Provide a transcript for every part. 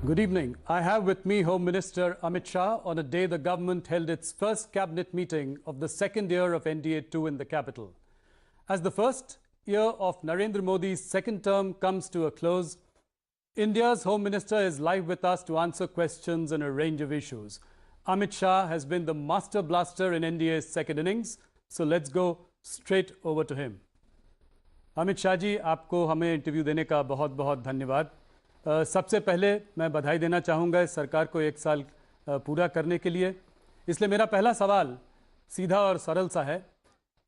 Good evening. I have with me Home Minister Amit Shah on a day the government held its first cabinet meeting of the second year of NDA-2 in the capital. As the first year of Narendra Modi's second term comes to a close, India's Home Minister is live with us to answer questions on a range of issues. Amit Shah has been the master blaster in NDA's second innings, so let's go straight over to him. Amit Shah ji, आपको हमें interview देने का बहुत बहुत धन्यवाद। सबसे पहले मैं बधाई देना चाहूँगा इस सरकार को 1 साल पूरा करने के लिए। इसलिए मेरा पहला सवाल सीधा और सरल सा है,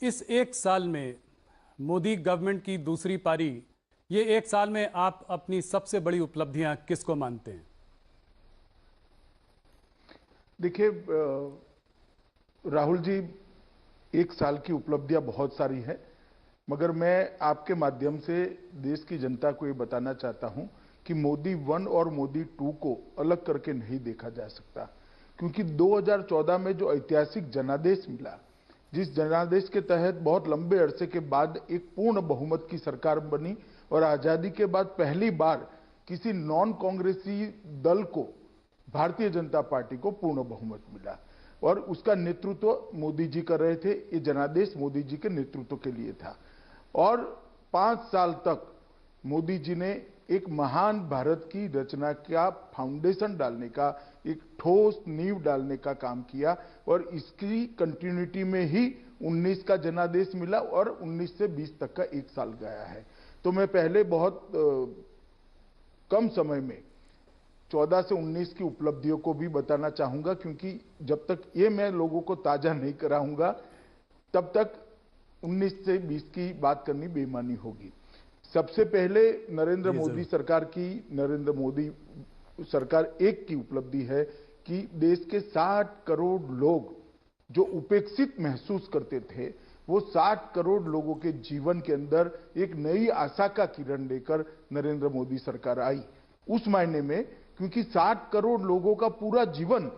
इस 1 साल में मोदी गवर्नमेंट की दूसरी पारी, ये 1 साल में आप अपनी सबसे बड़ी उपलब्धियां किसको मानते हैं? देखिए राहुल जी, 1 साल की उपलब्धियां बहुत सारी हैं, मगर मैं आपके माध्यम से देश की जनता को ये बताना चाहता हूं कि मोदी 1 और मोदी 2 को अलग करके नहीं देखा जा सकता, क्योंकि 2014 में जो ऐतिहासिक जनादेश मिला, जिस जनादेश के तहत बहुत लंबे अरसे के बाद एक पूर्ण बहुमत की सरकार बनी और आजादी के बाद पहली बार किसी नॉन कांग्रेसी दल को, भारतीय जनता पार्टी को पूर्ण बहुमत मिला और उसका नेतृत्व मोदी जी कर रहे थे। ये जनादेश मोदी जी के नेतृत्व के लिए था और 5 साल तक मोदी जी ने एक महान भारत की रचना का फाउंडेशन डालने का, एक ठोस नींव डालने का काम किया और इसकी कंटिन्यूटी में ही 19 का जनादेश मिला और 19 से 20 तक का 1 साल गया है। तो मैं पहले बहुत कम समय में 14 से 19 की उपलब्धियों को भी बताना चाहूंगा, क्योंकि जब तक ये मैं लोगों को ताजा नहीं कराऊंगा तब तक 19 से 20 की बात करनी बेईमानी होगी। सबसे पहले नरेंद्र मोदी सरकार की, नरेंद्र मोदी सरकार 1 की उपलब्धि है कि देश के 60 करोड़ लोग जो उपेक्षित महसूस करते थे, वो 60 करोड़ लोगों के जीवन के अंदर एक नई आशा का किरण लेकर नरेंद्र मोदी सरकार आई। उस मायने में, क्योंकि 60 करोड़ लोगों का पूरा जीवन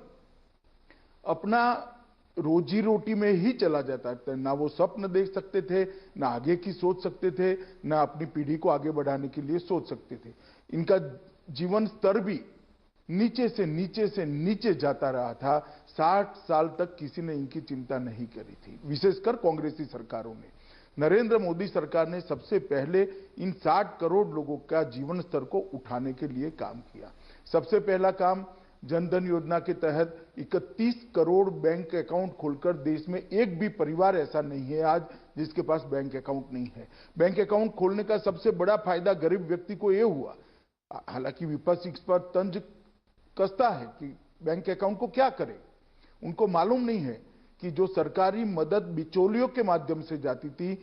अपना रोजी रोटी में ही चला जाता था, ना वो स्वप्न देख सकते थे, ना आगे की सोच सकते थे, ना अपनी पीढ़ी को आगे बढ़ाने के लिए सोच सकते थे। इनका जीवन स्तर भी नीचे से नीचे जाता रहा था। 60 साल तक किसी ने इनकी चिंता नहीं करी थी, विशेषकर कांग्रेसी सरकारों ने। नरेंद्र मोदी सरकार ने सबसे पहले इन 60 करोड़ लोगों का जीवन स्तर को उठाने के लिए काम किया। सबसे पहला काम, जनधन योजना के तहत 31 करोड़ बैंक अकाउंट खोलकर, देश में एक भी परिवार ऐसा नहीं है आज जिसके पास बैंक अकाउंट नहीं है। बैंक अकाउंट खोलने का सबसे बड़ा फायदा गरीब व्यक्ति को यह हुआ, हालांकि विपक्ष इस पर तंज कसता है कि बैंक अकाउंट को क्या करें। उनको मालूम नहीं है कि जो सरकारी मदद बिचौलियों के माध्यम से जाती थी,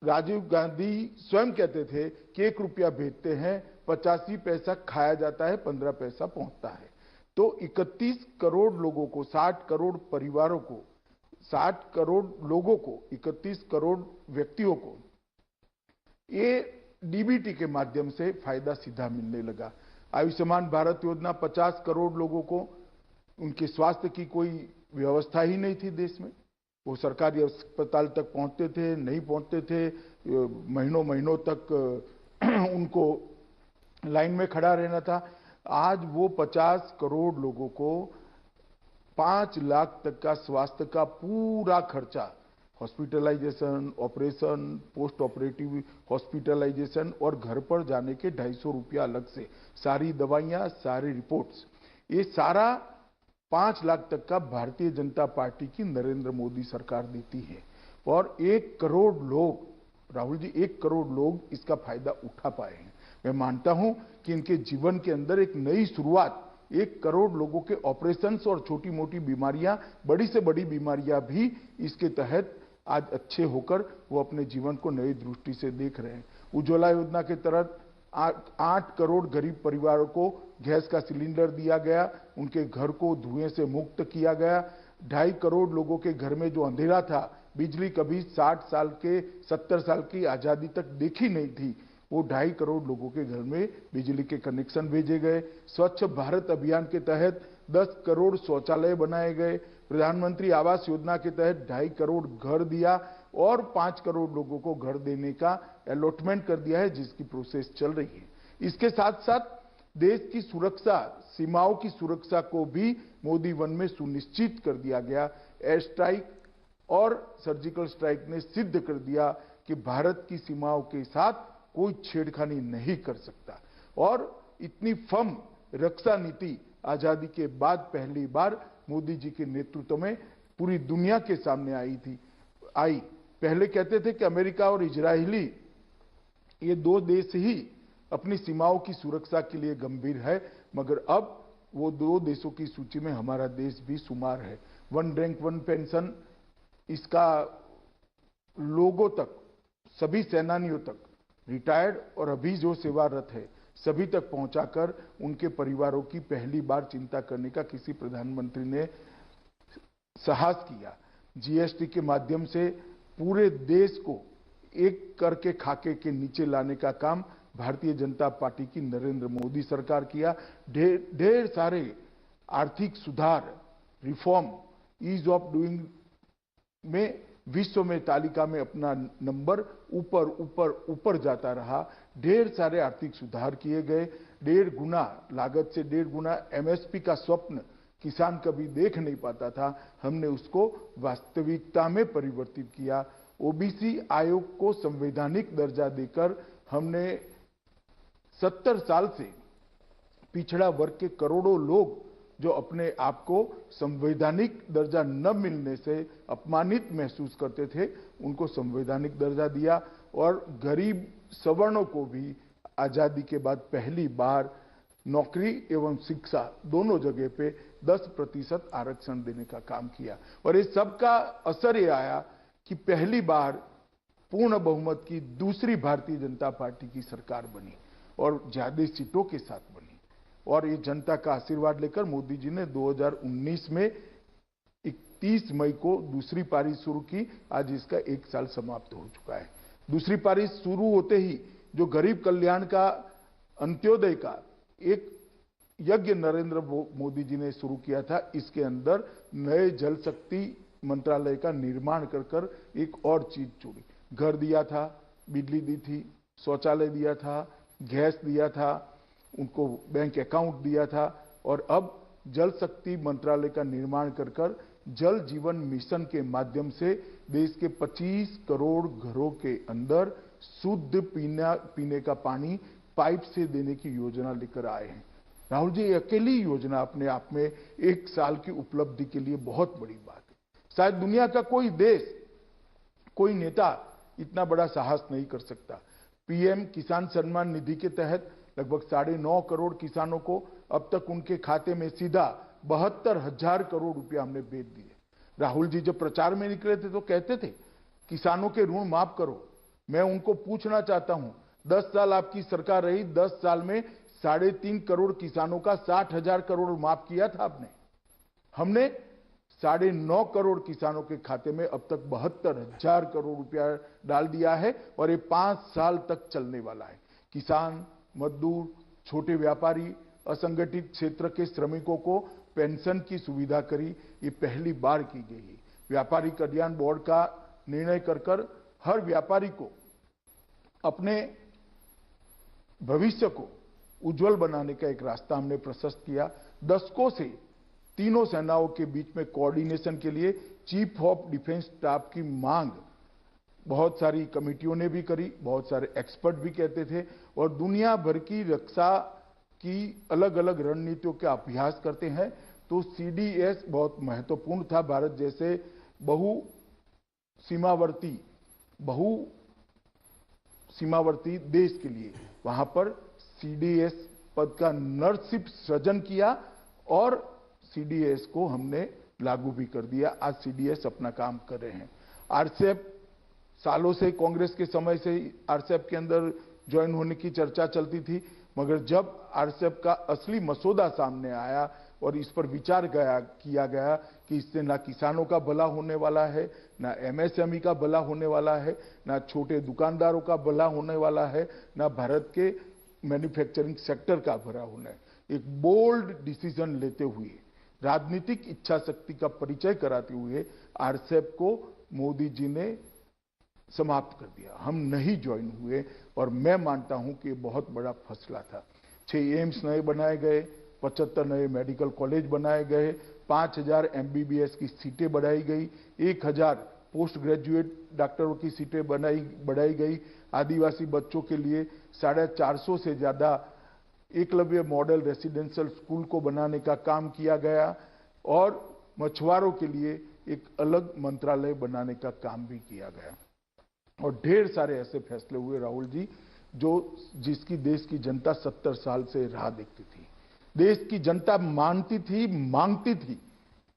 राजीव गांधी स्वयं कहते थे कि 1 रुपया भेजते हैं, 85 पैसा खाया जाता है, 15 पैसा पहुंचता है। तो 31 करोड़ लोगों को, 60 करोड़ परिवारों को, 60 करोड़ लोगों को, 31 करोड़ व्यक्तियों को ये डीबीटी के माध्यम से फायदा सीधा मिलने लगा। आयुष्मान भारत योजना, 50 करोड़ लोगों को उनके स्वास्थ्य की कोई व्यवस्था ही नहीं थी देश में। वो सरकारी अस्पताल तक पहुंचते थे, नहीं पहुंचते थे, महीनों तक उनको लाइन में खड़ा रहना था। आज वो 50 करोड़ लोगों को 5 लाख तक का स्वास्थ्य का पूरा खर्चा, hospitalisation, operation, post operative hospitalisation और घर पर जाने के 250 रुपया अलग से, सारी दवाइयां, सारी रिपोर्ट्स, ये सारा 5 लाख तक का भारतीय जनता पार्टी की नरेंद्र मोदी सरकार देती है। और 1 करोड़ लोग, राहुल जी, 1 करोड़ लोग इसका फायदा उठा पाए हैं। मैं मानता हूं कि इनके जीवन के अंदर एक नई शुरुआत, 1 करोड़ लोगों के ऑपरेशंस और छोटी मोटी बीमारियां, बड़ी से बड़ी बीमारियां भी इसके तहत आज अच्छे होकर वो अपने जीवन को नई दृष्टि से देख रहे हैं। उज्ज्वला योजना के तहत 8 करोड़ गरीब परिवारों को गैस का सिलेंडर दिया गया, उनके घर को धुएं से मुक्त किया गया। 2.5 करोड़ लोगों के घर में जो अंधेरा था, बिजली कभी 60 साल के, 70 साल की आजादी तक देखी नहीं थी, वो 2.5 करोड़ लोगों के घर में बिजली के कनेक्शन भेजे गए। स्वच्छ भारत अभियान के तहत 10 करोड़ शौचालय बनाए गए। प्रधानमंत्री आवास योजना के तहत 2.5 करोड़ घर दिया और 5 करोड़ लोगों को घर देने का अलॉटमेंट कर दिया है, जिसकी प्रोसेस चल रही है। इसके साथ साथ देश की सुरक्षा, सीमाओं की सुरक्षा को भी मोदी वन में सुनिश्चित कर दिया गया। एयर स्ट्राइक और सर्जिकल स्ट्राइक ने सिद्ध कर दिया कि भारत की सीमाओं के साथ कोई छेड़खानी नहीं कर सकता। और इतनी फर्म रक्षा नीति आजादी के बाद पहली बार मोदी जी के नेतृत्व में पूरी दुनिया के सामने आई। पहले कहते थे कि अमेरिका और इजरायली ये दो देश ही अपनी सीमाओं की सुरक्षा के लिए गंभीर है, मगर अब वो दो देशों की सूची में हमारा देश भी शुमार है। वन रैंक वन पेंशन, इसका लोगों तक, सभी सेनानियों तक, रिटायर्ड और अभी जो सेवारत है सभी तक पहुंचाकर उनके परिवारों की पहली बार चिंता करने का किसी प्रधानमंत्री ने साहस किया। जीएसटी के माध्यम से पूरे देश को एक कर के खाके के नीचे लाने का काम भारतीय जनता पार्टी की नरेंद्र मोदी सरकार किया। ढेर सारे आर्थिक सुधार, रिफॉर्म, ईज ऑफ डूइंग में विश्व में तालिका में अपना नंबर ऊपर ऊपर ऊपर जाता रहा। ढेर सारे आर्थिक सुधार किए गए। 1.5 गुना लागत से 1.5 गुना एमएसपी का स्वप्न किसान कभी देख नहीं पाता था, हमने उसको वास्तविकता में परिवर्तित किया। ओबीसी आयोग को संवैधानिक दर्जा देकर हमने 70 साल से पिछड़ा वर्ग के करोड़ों लोग जो अपने आप को संवैधानिक दर्जा न मिलने से अपमानित महसूस करते थे, उनको संवैधानिक दर्जा दिया। और गरीब सवर्णों को भी आजादी के बाद पहली बार नौकरी एवं शिक्षा दोनों जगह पे 10% आरक्षण देने का काम किया। और इस सब का असर ये आया कि पहली बार पूर्ण बहुमत की दूसरी भारतीय जनता पार्टी की सरकार बनी और ज्यादा सीटों के साथ बनी। और ये जनता का आशीर्वाद लेकर मोदी जी ने 2019 में 31 मई को दूसरी पारी शुरू की। आज इसका 1 साल समाप्त हो चुका है। दूसरी पारी शुरू होते ही जो गरीब कल्याण का, अंत्योदय का एक यज्ञ नरेंद्र मोदी जी ने शुरू किया था, इसके अंदर नए जल शक्ति मंत्रालय का निर्माण कर एक और चीज जोड़ी। घर दिया था, बिजली दी थी, शौचालय दिया था, गैस दिया था, उनको बैंक अकाउंट दिया था। और अब जल शक्ति मंत्रालय का निर्माण कर जल जीवन मिशन के माध्यम से देश के 25 करोड़ घरों के अंदर शुद्ध पीने का पानी पाइप से देने की योजना लेकर आए हैं। राहुल जी, अकेली योजना अपने आप में 1 साल की उपलब्धि के लिए बहुत बड़ी बात है। शायद दुनिया का कोई देश, कोई नेता इतना बड़ा साहस नहीं कर सकता। पीएम किसान सम्मान निधि के तहत लगभग 9.5 करोड़ किसानों को अब तक उनके खाते में सीधा 72,000 करोड़ रुपया हमने भेज दिए। राहुल जी जब प्रचार में निकले थे तो कहते थे किसानों के ऋण माफ करो। मैं उनको पूछना चाहता हूं, 10 साल आपकी सरकार रही, 10 साल में 3.5 करोड़ किसानों का 60,000 करोड़ माफ किया था आपने। हमने 9.5 करोड़ किसानों के खाते में अब तक 72,000 करोड़ रुपया डाल दिया है और ये 5 साल तक चलने वाला है। किसान, मजदूर, छोटे व्यापारी, असंगठित क्षेत्र के श्रमिकों को पेंशन की सुविधा करी, ये पहली बार की गई है। व्यापारी कल्याण बोर्ड का निर्णय कर हर व्यापारी को अपने भविष्य को उज्जवल बनाने का एक रास्ता हमने प्रशस्त किया। दशकों से तीनों सेनाओं के बीच में कोऑर्डिनेशन के लिए चीफ ऑफ डिफेंस स्टाफ की मांग बहुत सारी कमेटियों ने भी करी, बहुत सारे एक्सपर्ट भी कहते थे। और दुनिया भर की रक्षा की अलग अलग रणनीतियों का अभ्यास करते हैं तो सीडीएस बहुत महत्वपूर्ण था। भारत जैसे सीमावर्ती देश के लिए वहां पर सीडीएस पद का नरसिप सृजन किया और सीडीएस को हमने लागू भी कर दिया। आज सीडीएस अपना काम कर रहे हैं। आरसीएफ सालों से, कांग्रेस के समय से आरसीएफ के अंदर ज्वाइन होने की चर्चा चलती थी, मगर जब आरसीएफ का असली मसौदा सामने आया और इस पर विचार किया गया कि इससे ना किसानों का भला होने वाला है, ना एमएसएमई का भला होने वाला है, ना छोटे दुकानदारों का भला होने वाला है, ना भारत के मैन्युफैक्चरिंग सेक्टर का भला होना है। एक बोल्ड डिसीजन लेते हुए, राजनीतिक इच्छा शक्ति का परिचय कराते हुए आरसीएफ को मोदी जी ने समाप्त कर दिया। हम नहीं ज्वाइन हुए और मैं मानता हूं कि बहुत बड़ा फैसला था। 6 एम्स नए बनाए गए, 75 नए मेडिकल कॉलेज बनाए गए, 5000 एमबीबीएस की सीटें बढ़ाई गई, 1000 पोस्ट ग्रेजुएट डॉक्टरों की सीटें बढ़ाई गई। आदिवासी बच्चों के लिए 450 से ज्यादा एकलव्य मॉडल रेसिडेंशियल स्कूल को बनाने का काम किया गया और मछुआरों के लिए एक अलग मंत्रालय बनाने का काम भी किया गया। और ढेर सारे ऐसे फैसले हुए राहुल जी जिसकी देश की जनता 70 साल से राह देखती थी। देश की जनता मानती थी, मांगती थी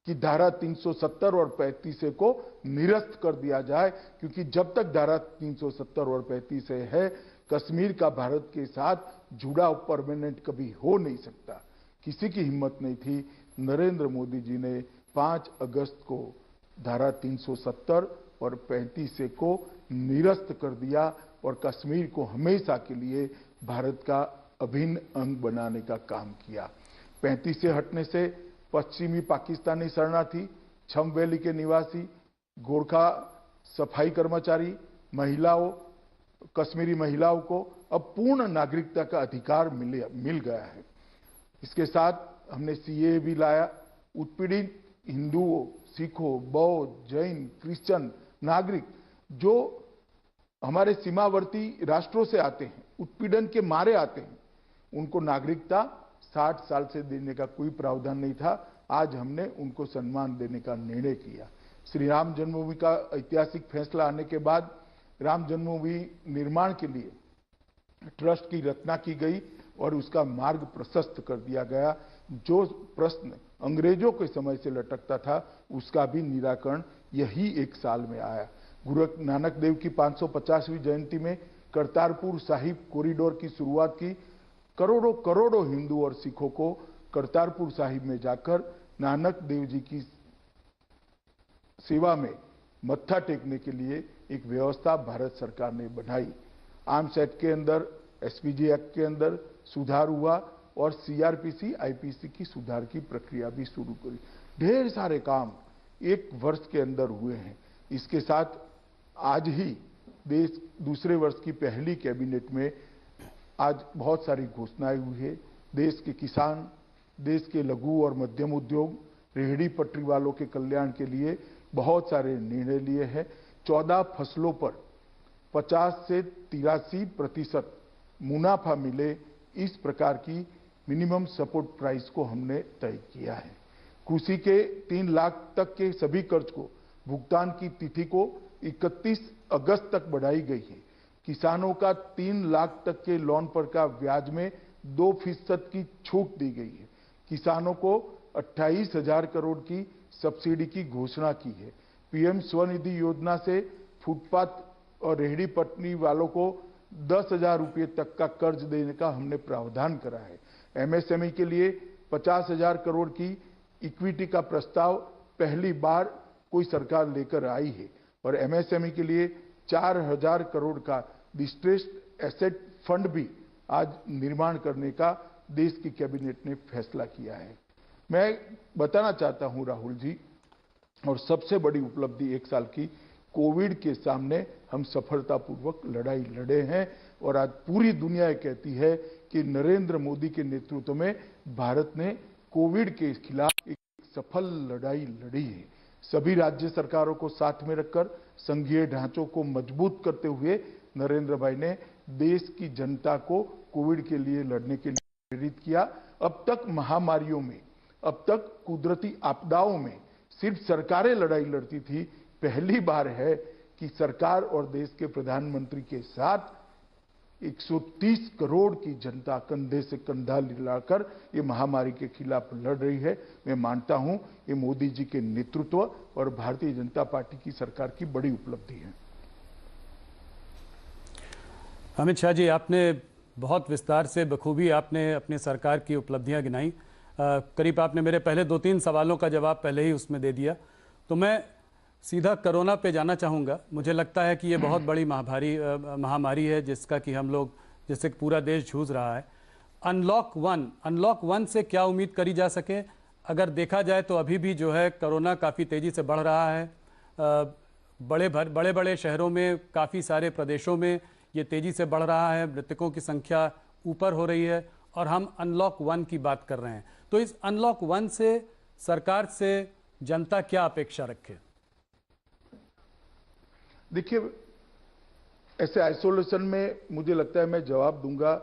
कि धारा 370 और 35 को निरस्त कर दिया जाए, क्योंकि जब तक धारा 370 और 35 है, कश्मीर का भारत के साथ जुड़ाव परमानेंट कभी हो नहीं सकता। किसी की हिम्मत नहीं थी। नरेंद्र मोदी जी ने 5 अगस्त को धारा 370 और 35 को निरस्त कर दिया और कश्मीर को हमेशा के लिए भारत का अभिन्न अंग बनाने का काम किया। 35 से हटने से पश्चिमी पाकिस्तानी शरणार्थी, छम वैली के निवासी, गोरखा सफाई कर्मचारी, महिलाओं, कश्मीरी महिलाओं को अब पूर्ण नागरिकता का अधिकार मिल गया है। इसके साथ हमने सीए भी लाया। उत्पीड़ित हिंदुओं, सिखों, बौद्ध, जैन, क्रिश्चियन नागरिक जो हमारे सीमावर्ती राष्ट्रों से आते हैं, उत्पीड़न के मारे आते हैं, उनको नागरिकता 60 साल से देने का कोई प्रावधान नहीं था। आज हमने उनको सम्मान देने का निर्णय किया। श्री राम जन्मभूमि का ऐतिहासिक फैसला आने के बाद राम जन्मभूमि निर्माण के लिए ट्रस्ट की रचना की गई और उसका मार्ग प्रशस्त कर दिया गया। जो प्रश्न अंग्रेजों के समय से लटकता था, उसका भी निराकरण यही एक साल में आया। गुरु नानक देव की 550वीं जयंती में करतारपुर साहिब कॉरिडोर की शुरुआत की। करोड़ों करोड़ों हिंदू और सिखों को करतारपुर साहिब में जाकर नानक देव जी की सेवा में मत्था टेकने के लिए एक व्यवस्था भारत सरकार ने बनाई। आर्म्स एक्ट के अंदर, एसपीजी एक्ट के अंदर सुधार हुआ और सीआरपीसी, आईपीसी की सुधार की प्रक्रिया भी शुरू करी। ढेर सारे काम 1 वर्ष के अंदर हुए हैं। इसके साथ आज ही देश दूसरे वर्ष की पहली कैबिनेट में आज बहुत सारी घोषणाएं हुई है। देश के किसान, देश के लघु और मध्यम उद्योग, रेहड़ी पटरी वालों के कल्याण के लिए बहुत सारे निर्णय लिए हैं। 14 फसलों पर 50 से 83% मुनाफा मिले, इस प्रकार की मिनिमम सपोर्ट प्राइस को हमने तय किया है। कृषि के 3 लाख तक के सभी कर्ज को भुगतान की तिथि को 31 अगस्त तक बढ़ाई गई है। किसानों का 3 लाख तक के लोन पर का ब्याज में 2% की छूट दी गई है। किसानों को 28,000 करोड़ की सब्सिडी की घोषणा की है। पीएम स्वनिधि योजना से फुटपाथ और रेहड़ी पटरी वालों को 10,000 रुपये तक का कर्ज देने का हमने प्रावधान करा है। एमएसएमई के लिए 50,000 करोड़ की इक्विटी का प्रस्ताव पहली बार कोई सरकार लेकर आई है और एमएसएमई के लिए 4,000 करोड़ का डिस्ट्रेस्ड एसेट फंड भी आज निर्माण करने का देश की कैबिनेट ने फैसला किया है। मैं बताना चाहता हूं राहुल जी, और सबसे बड़ी उपलब्धि 1 साल की, कोविड के सामने हम सफलतापूर्वक लड़ाई लड़े हैं और आज पूरी दुनिया कहती है कि नरेंद्र मोदी के नेतृत्व में भारत ने कोविड के खिलाफ एक सफल लड़ाई लड़ी है। सभी राज्य सरकारों को साथ में रखकर संघीय ढांचों को मजबूत करते हुए नरेंद्र भाई ने देश की जनता को कोविड के लिए लड़ने के लिए प्रेरित किया। अब तक महामारियों में, अब तक कुदरती आपदाओं में सिर्फ सरकारें लड़ाई लड़ती थी। पहली बार है कि सरकार और देश के प्रधानमंत्री के साथ 130 करोड़ की जनता कंधे से कंधा मिलाकर ये महामारी के खिलाफ लड़ रही है। मैं मानता हूं ये मोदी जी के नेतृत्व और भारतीय जनता पार्टी की सरकार की बड़ी उपलब्धि है। अमित शाह जी, आपने बहुत विस्तार से बखूबी आपने अपनी सरकार की उपलब्धियां गिनाई। करीब आपने मेरे पहले 2-3 सवालों का जवाब पहले ही उसमें दे दिया। तो मैं सीधा कोरोना पे जाना चाहूँगा। मुझे लगता है कि ये बहुत बड़ी महामारी है जिससे पूरा देश जूझ रहा है। अनलॉक वन से क्या उम्मीद करी जा सके? अगर देखा जाए तो अभी भी जो है कोरोना काफ़ी तेज़ी से बढ़ रहा है। बड़े बड़े शहरों में, काफ़ी सारे प्रदेशों में ये तेज़ी से बढ़ रहा है। मृतकों की संख्या ऊपर हो रही है और हम अनलॉक 1 की बात कर रहे हैं। तो इस अनलॉक 1 से सरकार से जनता क्या अपेक्षा रखे? देखिए, ऐसे आइसोलेशन में मुझे लगता है मैं जवाब दूंगा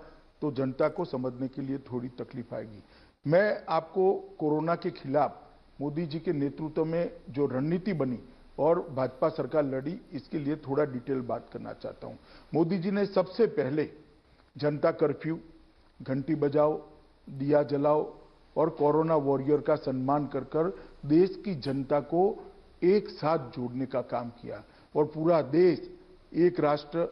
तो जनता को समझने के लिए थोड़ी तकलीफ आएगी। मैं आपको कोरोना के खिलाफ मोदी जी के नेतृत्व में जो रणनीति बनी और भाजपा सरकार लड़ी, इसके लिए थोड़ा डिटेल बात करना चाहता हूं। मोदी जी ने सबसे पहले जनता कर्फ्यू, घंटी बजाओ, दिया जलाओ और कोरोना वॉरियर का सम्मान कर कर देश की जनता को एक साथ जोड़ने का काम किया और पूरा देश एक राष्ट्र,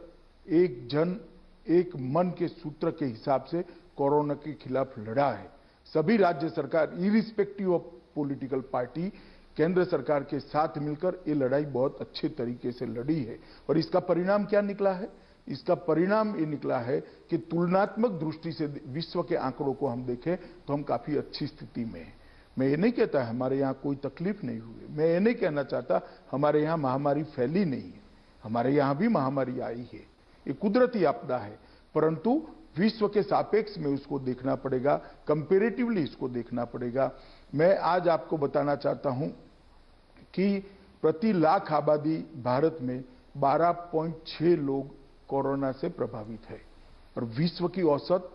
एक जन, एक मन के सूत्र के हिसाब से कोरोना के खिलाफ लड़ा है। सभी राज्य सरकार इरिस्पेक्टिव ऑफ पॉलिटिकल पार्टी केंद्र सरकार के साथ मिलकर ये लड़ाई बहुत अच्छे तरीके से लड़ी है। और इसका परिणाम क्या निकला है? इसका परिणाम ये निकला है कि तुलनात्मक दृष्टि से विश्व के आंकड़ों को हम देखें तो हम काफी अच्छी स्थिति में हैं। मैं ये नहीं कहता हमारे यहाँ कोई तकलीफ नहीं हुई, मैं ये नहीं कहना चाहता हमारे यहाँ महामारी फैली नहीं है, हमारे यहाँ भी महामारी आई है, ये कुदरती आपदा है, परंतु विश्व के सापेक्ष में उसको देखना पड़ेगा, कंपेरेटिवली इसको देखना पड़ेगा। मैं आज आपको बताना चाहता हूं कि प्रति लाख आबादी भारत में 12.6 लोग कोरोना से प्रभावित है और विश्व की औसत,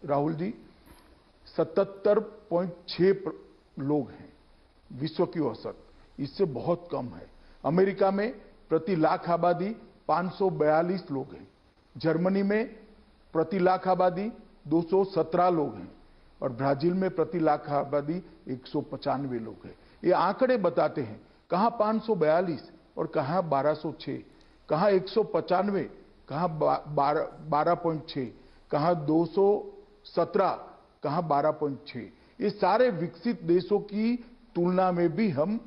राहुल जी, 77.6 लोग हैं विश्व की औसत, इससे बहुत कम है। अमेरिका में प्रति लाख आबादी 542 लोग हैं, जर्मनी में प्रति लाख आबादी 217 लोग हैं और ब्राजील में प्रति लाख आबादी 195 लोग हैं। ये आंकड़े बताते हैं कहां 542 और कहां 1206, कहां 195, कहां 12.6, कहां 217, कहां 12.6। ये सारे विकसित देशों की तुलना में भी हम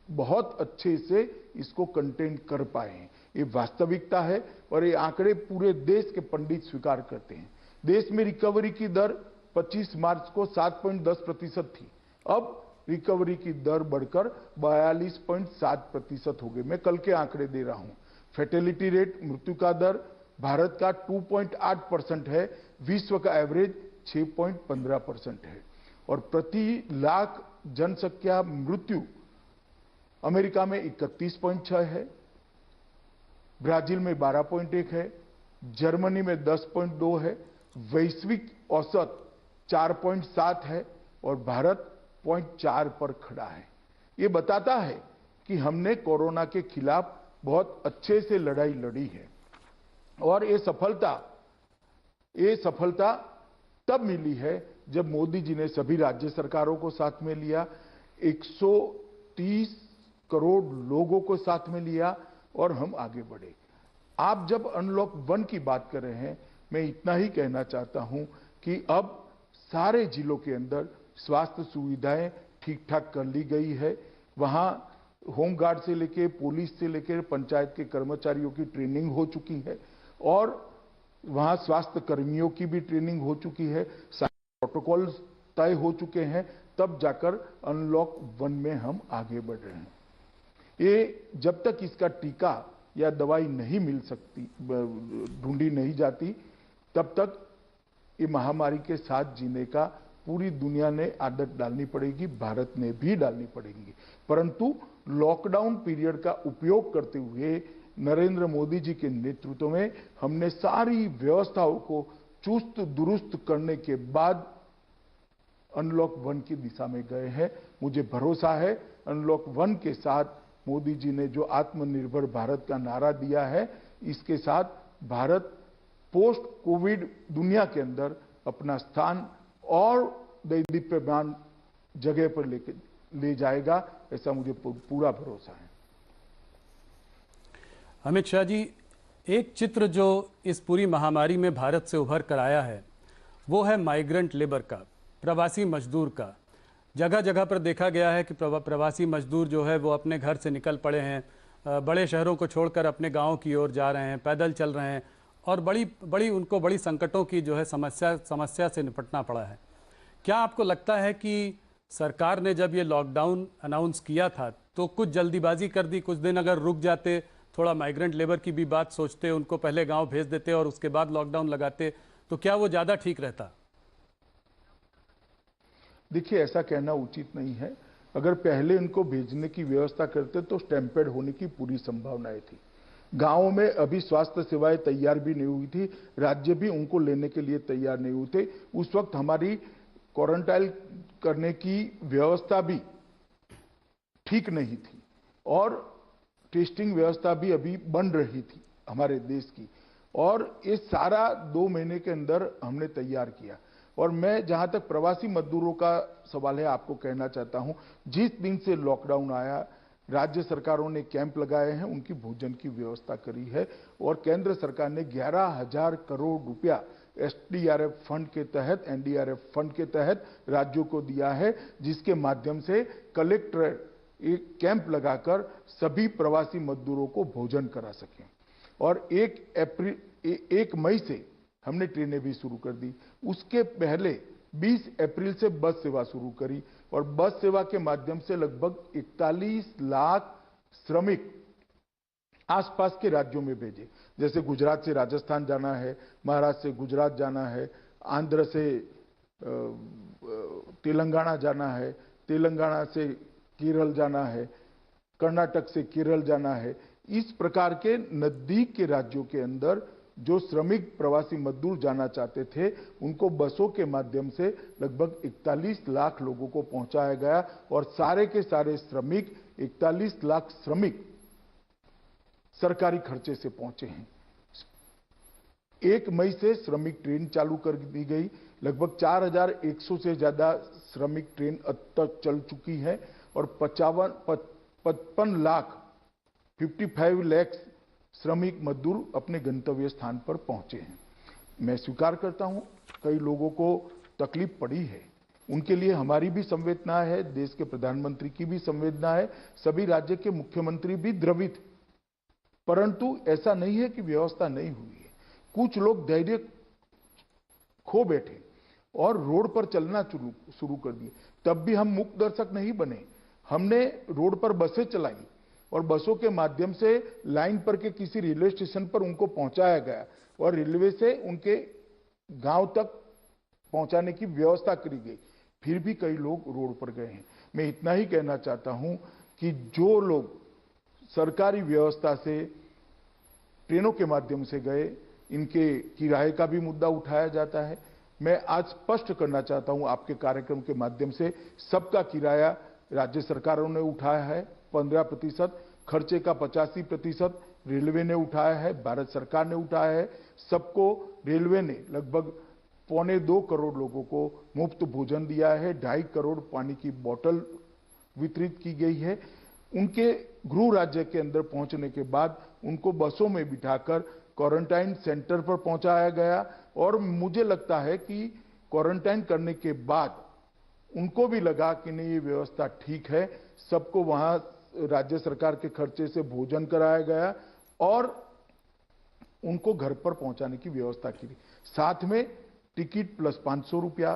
बहुत अच्छे से इसको कंटेन कर पाए हैं। ये वास्तविकता है और ये आंकड़े पूरे देश के पंडित स्वीकार करते हैं। देश में रिकवरी की दर 25 मार्च को 7.10% थी, अब रिकवरी की दर बढ़कर 42.7% हो गई। मैं कल के आंकड़े दे रहा हूं। फैटेलिटी रेट, मृत्यु का दर भारत का 2.8% है, विश्व का एवरेज 6.15% है और प्रति लाख जनसंख्या मृत्यु अमेरिका में 31.6 है, ब्राजील में 12.1 है, जर्मनी में 10.2 है, वैश्विक औसत 4.7 है और भारत 0.4 पर खड़ा है। ये बताता है कि हमने कोरोना के खिलाफ बहुत अच्छे से लड़ाई लड़ी है और ये सफलता तब मिली है जब मोदी जी ने सभी राज्य सरकारों को साथ में लिया, 130 करोड़ लोगों को साथ में लिया और हम आगे बढ़े। आप जब अनलॉक 1 की बात कर रहे हैं, मैं इतना ही कहना चाहता हूं कि अब सारे जिलों के अंदर स्वास्थ्य सुविधाएं ठीक ठाक कर ली गई है। वहां होमगार्ड से लेकर पुलिस से लेकर पंचायत के कर्मचारियों की ट्रेनिंग हो चुकी है और वहां स्वास्थ्य कर्मियों की भी ट्रेनिंग हो चुकी है, प्रोटोकॉल तय हो चुके हैं, तब जाकर अनलॉक 1 में हम आगे बढ़ रहे हैं। ये जब तक इसका टीका या दवाई नहीं मिल सकती, ढूंढी नहीं जाती, तब तक ये महामारी के साथ जीने का पूरी दुनिया ने आदत डालनी पड़ेगी, भारत ने भी डालनी पड़ेगी। परंतु लॉकडाउन पीरियड का उपयोग करते हुए नरेंद्र मोदी जी के नेतृत्व में हमने सारी व्यवस्थाओं को चुस्त दुरुस्त करने के बाद अनलॉक 1 की दिशा में गए हैं। मुझे भरोसा है अनलॉक 1 के साथ मोदी जी ने जो आत्मनिर्भर भारत का नारा दिया है, इसके साथ भारत पोस्ट कोविड दुनिया के अंदर अपना स्थान और दैदीप्यमान जगह पर ले जाएगा, ऐसा मुझे पूरा भरोसा है। अमित शाह जी, एक चित्र जो इस पूरी महामारी में भारत से उभर कर आया है वो है माइग्रेंट लेबर का, प्रवासी मजदूर का। जगह जगह पर देखा गया है कि प्रवासी मजदूर जो है वो अपने घर से निकल पड़े हैं, बड़े शहरों को छोड़कर अपने गाँव की ओर जा रहे हैं, पैदल चल रहे हैं और उनको बड़ी संकटों की जो है समस्या से निपटना पड़ा है। क्या आपको लगता है कि सरकार ने जब ये लॉकडाउन अनाउंस किया था तो कुछ जल्दीबाजी कर दी? कुछ दिन अगर रुक जाते, थोड़ा माइग्रेंट लेबर की भी बात सोचते, उनको पहले गांव भेज देते और उसके बाद लॉकडाउन लगाते, तो क्या वो ज़्यादा ठीक रहता? देखिए, ऐसा कहना उचित नहीं है। अगर पहले इनको भेजने की व्यवस्था करते तो स्टैंपेड होने की पूरी संभावनाएं थी। गांवों में अभी स्वास्थ्य सेवाएं तैयार भी नहीं हुई थी, राज्य भी उनको लेने के लिए तैयार नहीं हुए थे। उस वक्त हमारी क्वारंटाइन करने की व्यवस्था भी ठीक नहीं थी और टेस्टिंग व्यवस्था भी अभी बन रही थी हमारे देश की, और ये सारा 2 महीने के अंदर हमने तैयार किया। और मैं जहां तक प्रवासी मजदूरों का सवाल है आपको कहना चाहता हूं, जिस दिन से लॉकडाउन आया राज्य सरकारों ने कैंप लगाए हैं, उनकी भोजन की व्यवस्था करी है और केंद्र सरकार ने 11,000 करोड़ रुपया एसडीआरएफ फंड के तहत, एनडीआरएफ फंड के तहत राज्यों को दिया है, जिसके माध्यम से कलेक्टर एक कैंप लगाकर सभी प्रवासी मजदूरों को भोजन करा सकें। और 1 मई से हमने ट्रेनें भी शुरू कर दी। उसके पहले 20 अप्रैल से बस सेवा शुरू करी और बस सेवा के माध्यम से लगभग 41 लाख श्रमिक आसपास के राज्यों में भेजे। जैसे गुजरात से राजस्थान जाना है, महाराष्ट्र से गुजरात जाना है, आंध्र से तेलंगाना जाना है, तेलंगाना से केरल जाना है, कर्नाटक से केरल जाना है। इस प्रकार के नजदीक के राज्यों के अंदर जो श्रमिक प्रवासी मजदूर जाना चाहते थे, उनको बसों के माध्यम से लगभग 41 लाख लोगों को पहुंचाया गया और सारे के सारे श्रमिक 41 लाख श्रमिक सरकारी खर्चे से पहुंचे हैं। 1 मई से श्रमिक ट्रेन चालू कर दी गई। लगभग 4,100 से ज्यादा श्रमिक ट्रेन अब तक चल चुकी है और 55 लाख 55 लाख श्रमिक मजदूर अपने गंतव्य स्थान पर पहुंचे हैं। मैं स्वीकार करता हूं कई लोगों को तकलीफ पड़ी है, उनके लिए हमारी भी संवेदना है, देश के प्रधानमंत्री की भी संवेदना है, सभी राज्य के मुख्यमंत्री भी द्रवित, परंतु ऐसा नहीं है कि व्यवस्था नहीं हुई है। कुछ लोग धैर्य खो बैठे और रोड पर चलना शुरू कर दिए। तब भी हम मूक दर्शक नहीं बने, हमने रोड पर बसें चलाई और बसों के माध्यम से लाइन पर के किसी रेलवे स्टेशन पर उनको पहुंचाया गया और रेलवे से उनके गांव तक पहुंचाने की व्यवस्था करी गई। फिर भी कई लोग रोड पर गए हैं। मैं इतना ही कहना चाहता हूं कि जो लोग सरकारी व्यवस्था से ट्रेनों के माध्यम से गए, इनके किराए का भी मुद्दा उठाया जाता है। मैं आज स्पष्ट करना चाहता हूं आपके कार्यक्रम के माध्यम से, सबका किराया राज्य सरकारों ने उठाया है 15%, खर्चे का 85% रेलवे ने उठाया है, भारत सरकार ने उठाया है। सबको रेलवे ने लगभग 1.25 करोड़ लोगों को मुफ्त भोजन दिया है, 2.5 करोड़ पानी की बोतल वितरित की गई है। उनके गृह राज्य के अंदर पहुंचने के बाद उनको बसों में बिठाकर क्वारंटाइन सेंटर पर पहुंचाया गया और मुझे लगता है कि क्वारंटाइन करने के बाद उनको भी लगा कि नहीं, ये व्यवस्था ठीक है। सबको वहां राज्य सरकार के खर्चे से भोजन कराया गया और उनको घर पर पहुंचाने की व्यवस्था की गई। साथ में टिकट प्लस 500 रुपया,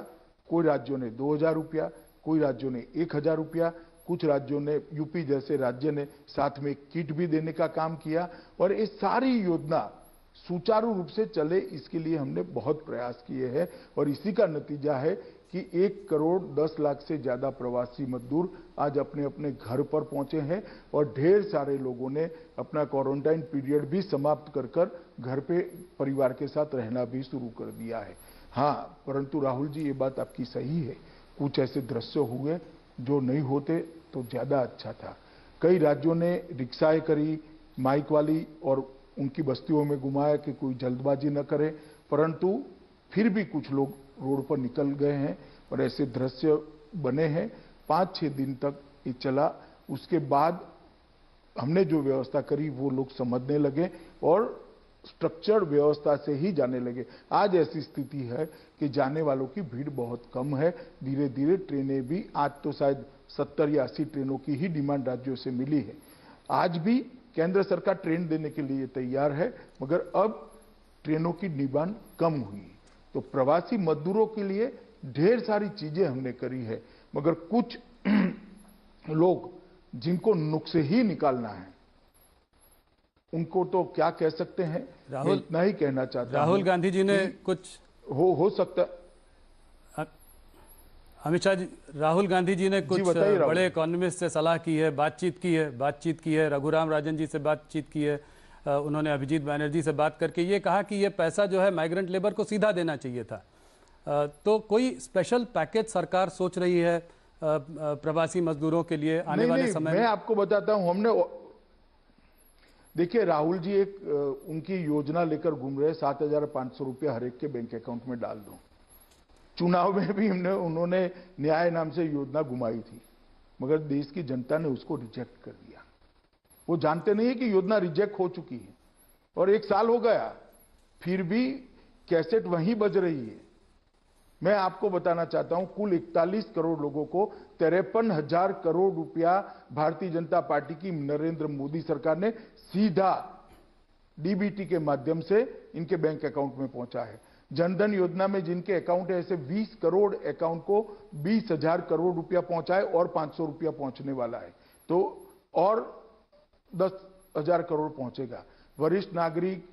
कोई राज्यों ने 2,000 रुपया, कोई राज्यों ने 1,000 रुपया, कुछ राज्यों ने, यूपी जैसे राज्य ने साथ में किट भी देने का काम किया और ये सारी योजना सुचारू रूप से चले, इसके लिए हमने बहुत प्रयास किए हैं और इसी का नतीजा है कि 1 करोड़ 10 लाख से ज्यादा प्रवासी मजदूर आज अपने अपने घर पर पहुंचे हैं और ढेर सारे लोगों ने अपना क्वारंटाइन पीरियड भी समाप्त कर घर पे परिवार के साथ रहना भी शुरू कर दिया है। हाँ, परंतु राहुल जी, ये बात आपकी सही है, कुछ ऐसे दृश्य हुए जो नहीं होते तो ज्यादा अच्छा था। कई राज्यों ने रिक्शाएं करी माइक वाली और उनकी बस्तियों में घुमाया कि कोई जल्दबाजी न करे, परंतु फिर भी कुछ लोग रोड पर निकल गए हैं और ऐसे दृश्य बने हैं। 5-6 दिन तक ये चला। उसके बाद हमने जो व्यवस्था करी वो लोग समझने लगे और स्ट्रक्चर्ड व्यवस्था से ही जाने लगे। आज ऐसी स्थिति है कि जाने वालों की भीड़ बहुत कम है। धीरे धीरे ट्रेनें भी, आज तो शायद 70 या 80 ट्रेनों की ही डिमांड राज्यों से मिली है। आज भी केंद्र सरकार ट्रेन देने के लिए तैयार है, मगर अब ट्रेनों की डिमांड कम हुई। तो प्रवासी मजदूरों के लिए ढेर सारी चीजें हमने करी है, मगर कुछ लोग जिनको नुक्से ही निकालना है उनको तो क्या कह सकते हैं। राहुल, इतना ही कहना चाहता हूं। राहुल गांधी जी ने कुछ हो सकता। अमित शाह जी, राहुल गांधी जी ने कुछ बताइए राहुल। बड़े इकोनॉमिस्ट से सलाह की है, बातचीत की है, रघुराम राजन जी से बातचीत की है। उन्होंने अभिजीत बैनर्जी से बात करके ये कहा कि ये पैसा जो है माइग्रेंट लेबर को सीधा देना चाहिए था। तो कोई स्पेशल पैकेज सरकार सोच रही है प्रवासी मजदूरों के लिए आने वाले समय मैं में? आपको बताता हूं, देखिए राहुल जी उनकी योजना लेकर घूम रहे, 7,500 रुपया हर एक के बैंक अकाउंट में डाल दो। चुनाव में भी उन्होंने न्याय नाम से योजना घुमाई थी, मगर देश की जनता ने उसको रिजेक्ट कर दिया। वो जानते नहीं है कि योजना रिजेक्ट हो चुकी है और 1 साल हो गया, फिर भी कैसेट वहीं बज रही है। मैं आपको बताना चाहता हूं, कुल 41 करोड़ लोगों को 53,000 करोड़ रुपया भारतीय जनता पार्टी की नरेंद्र मोदी सरकार ने सीधा डीबीटी के माध्यम से इनके बैंक अकाउंट में पहुंचा है। जनधन योजना में जिनके अकाउंट है, ऐसे 20 करोड़ अकाउंट को 20,000 करोड़ रुपया पहुंचा है और 500 रुपया पहुंचने वाला है, तो और 10,000 करोड़ पहुंचेगा। वरिष्ठ नागरिक,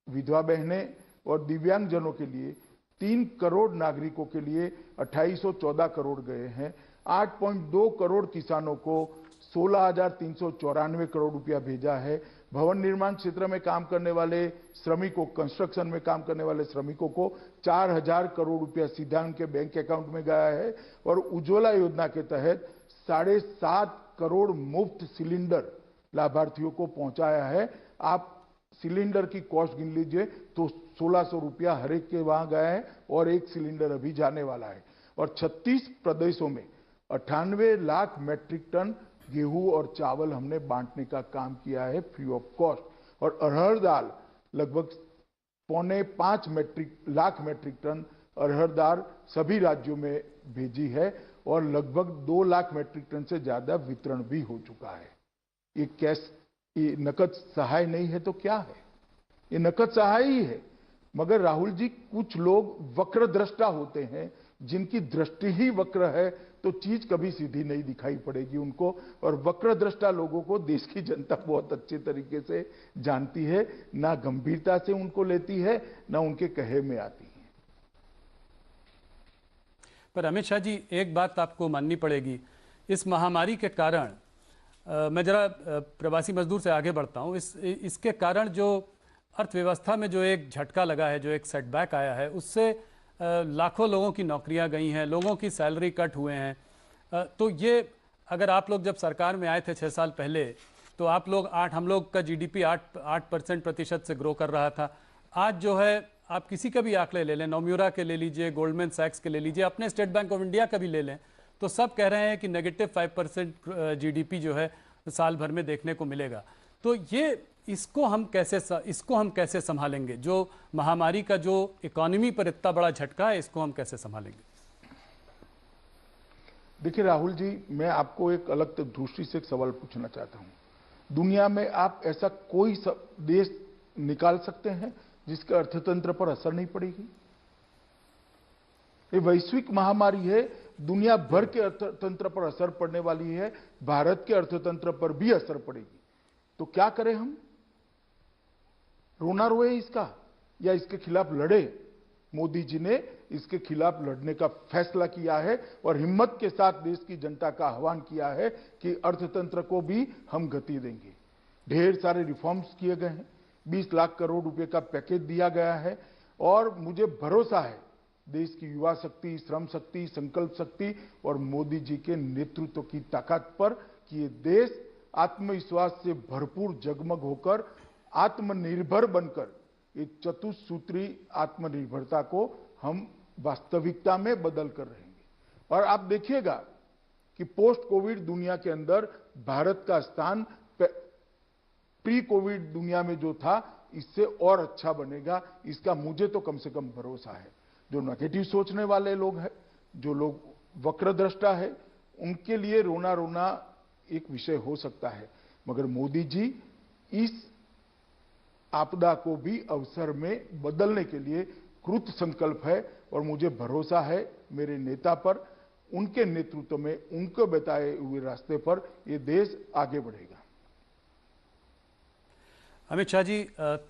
विधवा बहनें और दिव्यांगजनों के लिए 3 करोड़ नागरिकों के लिए 2814 करोड़ गए हैं। 8.2 करोड़ किसानों को 16,394 करोड़ रुपया भेजा है। भवन निर्माण क्षेत्र में काम करने वाले श्रमिकों, कंस्ट्रक्शन में काम करने वाले श्रमिकों को 4,000 करोड़ रुपया सीधा उनके बैंक अकाउंट में गया है। और उज्ज्वला योजना के तहत 7.5 करोड़ मुफ्त सिलेंडर लाभार्थियों को पहुंचाया है। आप सिलेंडर की कॉस्ट गिन लीजिए तो 1,600 रुपया हर एक के वहां गया है और एक सिलेंडर अभी जाने वाला है। और 36 प्रदेशों में 98 लाख मैट्रिक टन गेहूं और चावल हमने बांटने का काम किया है फ्री ऑफ कॉस्ट। और अरहर दाल लगभग 4.5 लाख मैट्रिक टन अरहर दाल सभी राज्यों में भेजी है और लगभग 2 लाख मैट्रिक टन से ज्यादा वितरण भी हो चुका है। ये नकद सहाय नहीं है तो क्या है? ये नकद सहाय ही है। मगर राहुल जी, कुछ लोग वक्र दृष्टा होते हैं, जिनकी दृष्टि ही वक्र है तो चीज कभी सीधी नहीं दिखाई पड़ेगी उनको। और वक्र दृष्टा लोगों को देश की जनता बहुत अच्छे तरीके से जानती है, ना गंभीरता से उनको लेती है, ना उनके कहे में आती है। पर अमित शाह जी, एक बात आपको माननी पड़ेगी, इस महामारी के कारण मैं जरा प्रवासी मजदूर से आगे बढ़ता हूँ। इसके कारण जो अर्थव्यवस्था में जो एक झटका लगा है, जो एक सेटबैक आया है, उससे लाखों लोगों की नौकरियां गई हैं, लोगों की सैलरी कट हुए हैं। तो ये अगर आप लोग जब सरकार में आए थे 6 साल पहले, तो हम लोग का जीडीपी 8% प्रतिशत से ग्रो कर रहा था। आज जो है, आप किसी का भी आंकड़े ले लें, नोम्यूरा के ले लीजिए, गोल्डमैन सैक्स के ले लीजिए, अपने स्टेट बैंक ऑफ इंडिया का भी ले लें, तो सब कह रहे हैं कि -5% जीडीपी जो है साल भर में देखने को मिलेगा। तो इसको हम कैसे संभालेंगे? जो महामारी का जो इकोनॉमी पर इतना बड़ा झटका है, इसको हम कैसे संभालेंगे? देखिए राहुल जी, मैं आपको एक अलग दृष्टि से एक सवाल पूछना चाहता हूं। दुनिया में आप ऐसा कोई देश निकाल सकते हैं जिसके अर्थतंत्र पर असर नहीं पड़ेगी? ये वैश्विक महामारी है, दुनिया भर के अर्थतंत्र पर असर पड़ने वाली है, भारत के अर्थतंत्र पर भी असर पड़ेगी। तो क्या करें हम? रोना रोए इसका या इसके खिलाफ लड़े? मोदी जी ने इसके खिलाफ लड़ने का फैसला किया है और हिम्मत के साथ देश की जनता का आह्वान किया है कि अर्थतंत्र को भी हम गति देंगे। ढेर सारे रिफॉर्म्स किए गए हैं, 20 लाख करोड़ रुपए का पैकेज दिया गया है और मुझे भरोसा है देश की युवा शक्ति, श्रम शक्ति, संकल्प शक्ति और मोदी जी के नेतृत्व की ताकत पर कि ये देश आत्मविश्वास से भरपूर जगमग होकर आत्मनिर्भर बनकर एक चतुसूत्री आत्मनिर्भरता को हम वास्तविकता में बदल कर रहेंगे। और आप देखिएगा कि पोस्ट कोविड दुनिया के अंदर भारत का स्थान प्री कोविड दुनिया में जो था इससे और अच्छा बनेगा, इसका मुझे तो कम से कम भरोसा है। जो नेगेटिव सोचने वाले लोग हैं, जो लोग वक्रदृष्टा है, उनके लिए रोना रोना एक विषय हो सकता है, मगर मोदी जी इस आपदा को भी अवसर में बदलने के लिए कृत संकल्प है और मुझे भरोसा है मेरे नेता पर, उनके नेतृत्व में, उनको बताए हुए रास्ते पर ये देश आगे बढ़ेगा। अमित शाह जी,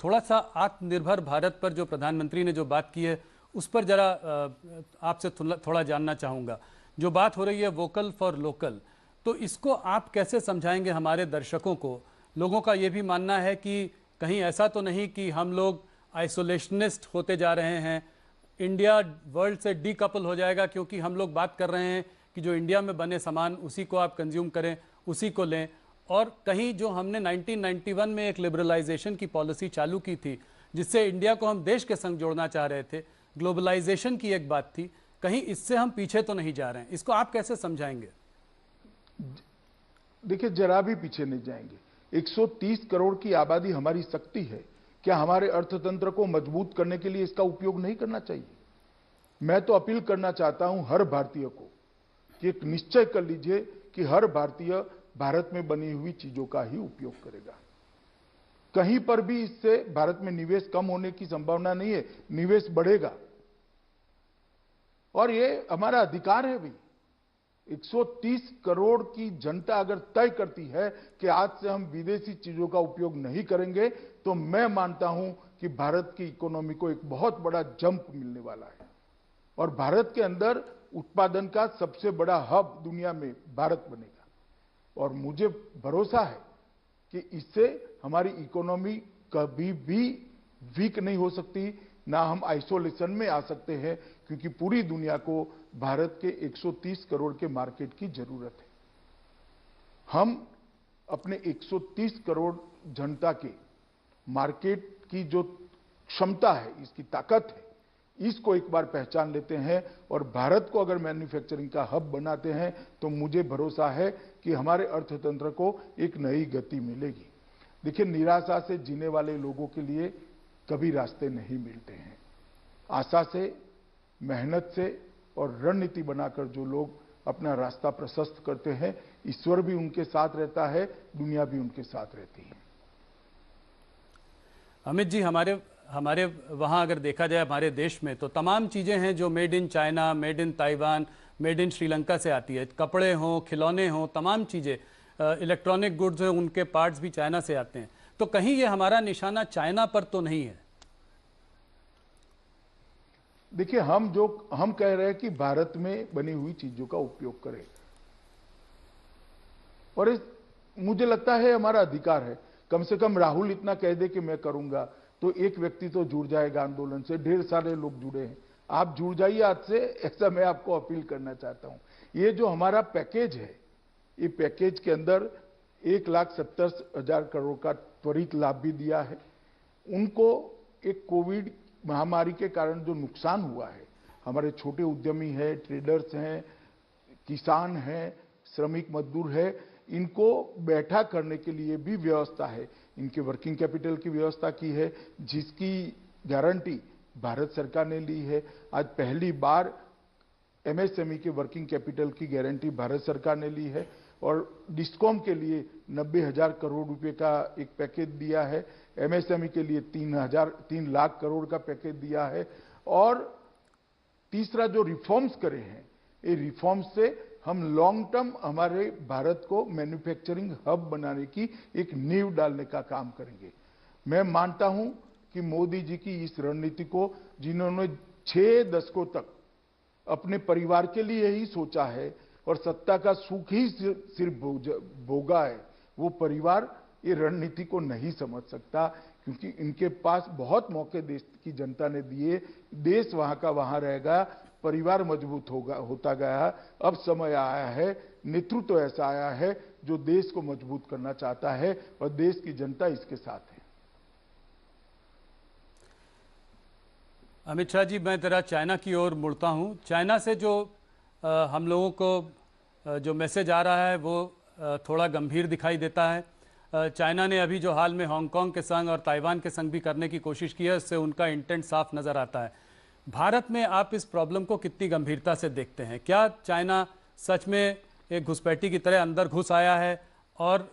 थोड़ा सा आत्मनिर्भर भारत पर जो प्रधानमंत्री ने जो बात की है, उस पर जरा आपसे थोड़ा जानना चाहूँगा। जो बात हो रही है वोकल फॉर लोकल, तो इसको आप कैसे समझाएंगे हमारे दर्शकों को? लोगों का ये भी मानना है कि कहीं ऐसा तो नहीं कि हम लोग आइसोलेशनिस्ट होते जा रहे हैं, इंडिया वर्ल्ड से डीकपल हो जाएगा क्योंकि हम लोग बात कर रहे हैं कि जो इंडिया में बने सामान उसी को आप कंज्यूम करें, उसी को लें। और कहीं जो हमने 1991 में एक लिबरलाइजेशन की पॉलिसी चालू की थी जिससे इंडिया को हम देश के संग जोड़ना चाह रहे थे, ग्लोबलाइजेशन की एक बात थी, कहीं इससे हम पीछे तो नहीं जा रहे हैं? इसको आप कैसे समझाएंगे? देखिए, जरा भी पीछे नहीं जाएंगे। 130 करोड़ की आबादी हमारी शक्ति है। क्या हमारे अर्थतंत्र को मजबूत करने के लिए इसका उपयोग नहीं करना चाहिए? मैं तो अपील करना चाहता हूं हर भारतीय को कि एक निश्चय कर लीजिए कि हर भारतीय भारत में बनी हुई चीजों का ही उपयोग करेगा। कहीं पर भी इससे भारत में निवेश कम होने की संभावना नहीं है, निवेश बढ़ेगा। और ये हमारा अधिकार है भी। 130 करोड़ की जनता अगर तय करती है कि आज से हम विदेशी चीजों का उपयोग नहीं करेंगे, तो मैं मानता हूं कि भारत की इकोनॉमी को एक बहुत बड़ा जंप मिलने वाला है और भारत के अंदर उत्पादन का सबसे बड़ा हब दुनिया में भारत बनेगा। और मुझे भरोसा है कि इससे हमारी इकोनॉमी कभी भी वीक नहीं हो सकती, ना हम आइसोलेशन में आ सकते हैं, क्योंकि पूरी दुनिया को भारत के 130 करोड़ के मार्केट की जरूरत है। हम अपने 130 करोड़ जनता के मार्केट की जो क्षमता है, इसकी ताकत है, इसको एक बार पहचान लेते हैं और भारत को अगर मैन्युफैक्चरिंग का हब बनाते हैं तो मुझे भरोसा है कि हमारे अर्थतंत्र को एक नई गति मिलेगी। देखिए, निराशा से जीने वाले लोगों के लिए कभी रास्ते नहीं मिलते हैं। आशा से, मेहनत से और रणनीति बनाकर जो लोग अपना रास्ता प्रशस्त करते हैं, ईश्वर भी उनके साथ रहता है, दुनिया भी उनके साथ रहती है। अमित जी, हमारे वहाँ अगर देखा जाए हमारे देश में तो तमाम चीज़ें हैं जो made in China, made in Taiwan, made in Sri Lanka से आती है। कपड़े हों, खिलौने हों, तमाम चीज़ें, इलेक्ट्रॉनिक गुड्स हैं, उनके पार्ट्स भी चाइना से आते हैं। तो कहीं ये हमारा निशाना चाइना पर तो नहीं है? देखिए, हम कह रहे हैं कि भारत में बनी हुई चीजों का उपयोग करें, और मुझे लगता है हमारा अधिकार है। कम से कम राहुल इतना कह दे कि मैं करूंगा, तो एक व्यक्ति तो जुड़ जाएगा आंदोलन से। ढेर सारे लोग जुड़े हैं, आप जुड़ जाइए आज से, ऐसा मैं आपको अपील करना चाहता हूं। ये जो हमारा पैकेज है, ये पैकेज के अंदर 1,70,000 करोड़ का त्वरित लाभ भी दिया है। उनको एक कोविड महामारी के कारण जो नुकसान हुआ है, हमारे छोटे उद्यमी है, ट्रेडर्स हैं, किसान हैं, श्रमिक मजदूर है, इनको बैठा करने के लिए भी व्यवस्था है। इनके वर्किंग कैपिटल की व्यवस्था की है, जिसकी गारंटी भारत सरकार ने ली है। आज पहली बार एमएसएमई के वर्किंग कैपिटल की गारंटी भारत सरकार ने ली है और डिस्कॉम के लिए 90,000 करोड़ रुपए का एक पैकेज दिया है। एमएसएमई के लिए 3 लाख करोड़ का पैकेज दिया है। और तीसरा जो रिफॉर्म्स करे हैं, ये रिफॉर्म्स से हम लॉन्ग टर्म हमारे भारत को मैन्युफैक्चरिंग हब बनाने की एक नींव डालने का काम करेंगे। मैं मानता हूं कि मोदी जी की इस रणनीति को, जिन्होंने 6 दशकों तक अपने परिवार के लिए ही सोचा है और सत्ता का सुख ही सिर्फ भोगा है, वो परिवार ये रणनीति को नहीं समझ सकता, क्योंकि इनके पास बहुत मौके देश की जनता ने दिए। देश वहां का वहां रहेगा, परिवार मजबूत होता गया। अब समय आया है, नेतृत्व ऐसा आया है जो देश को मजबूत करना चाहता है और देश की जनता इसके साथ है। अमित शाह जी, मैं जरा चाइना की ओर मुड़ता हूं। चाइना से जो हम लोगों को जो मैसेज आ रहा है वो थोड़ा गंभीर दिखाई देता है। चाइना ने अभी जो हाल में हांगकांग के संग और ताइवान के संग भी करने की कोशिश की है, उससे उनका इंटेंट साफ नज़र आता है। भारत में आप इस प्रॉब्लम को कितनी गंभीरता से देखते हैं? क्या चाइना सच में एक घुसपैठी की तरह अंदर घुस आया है? और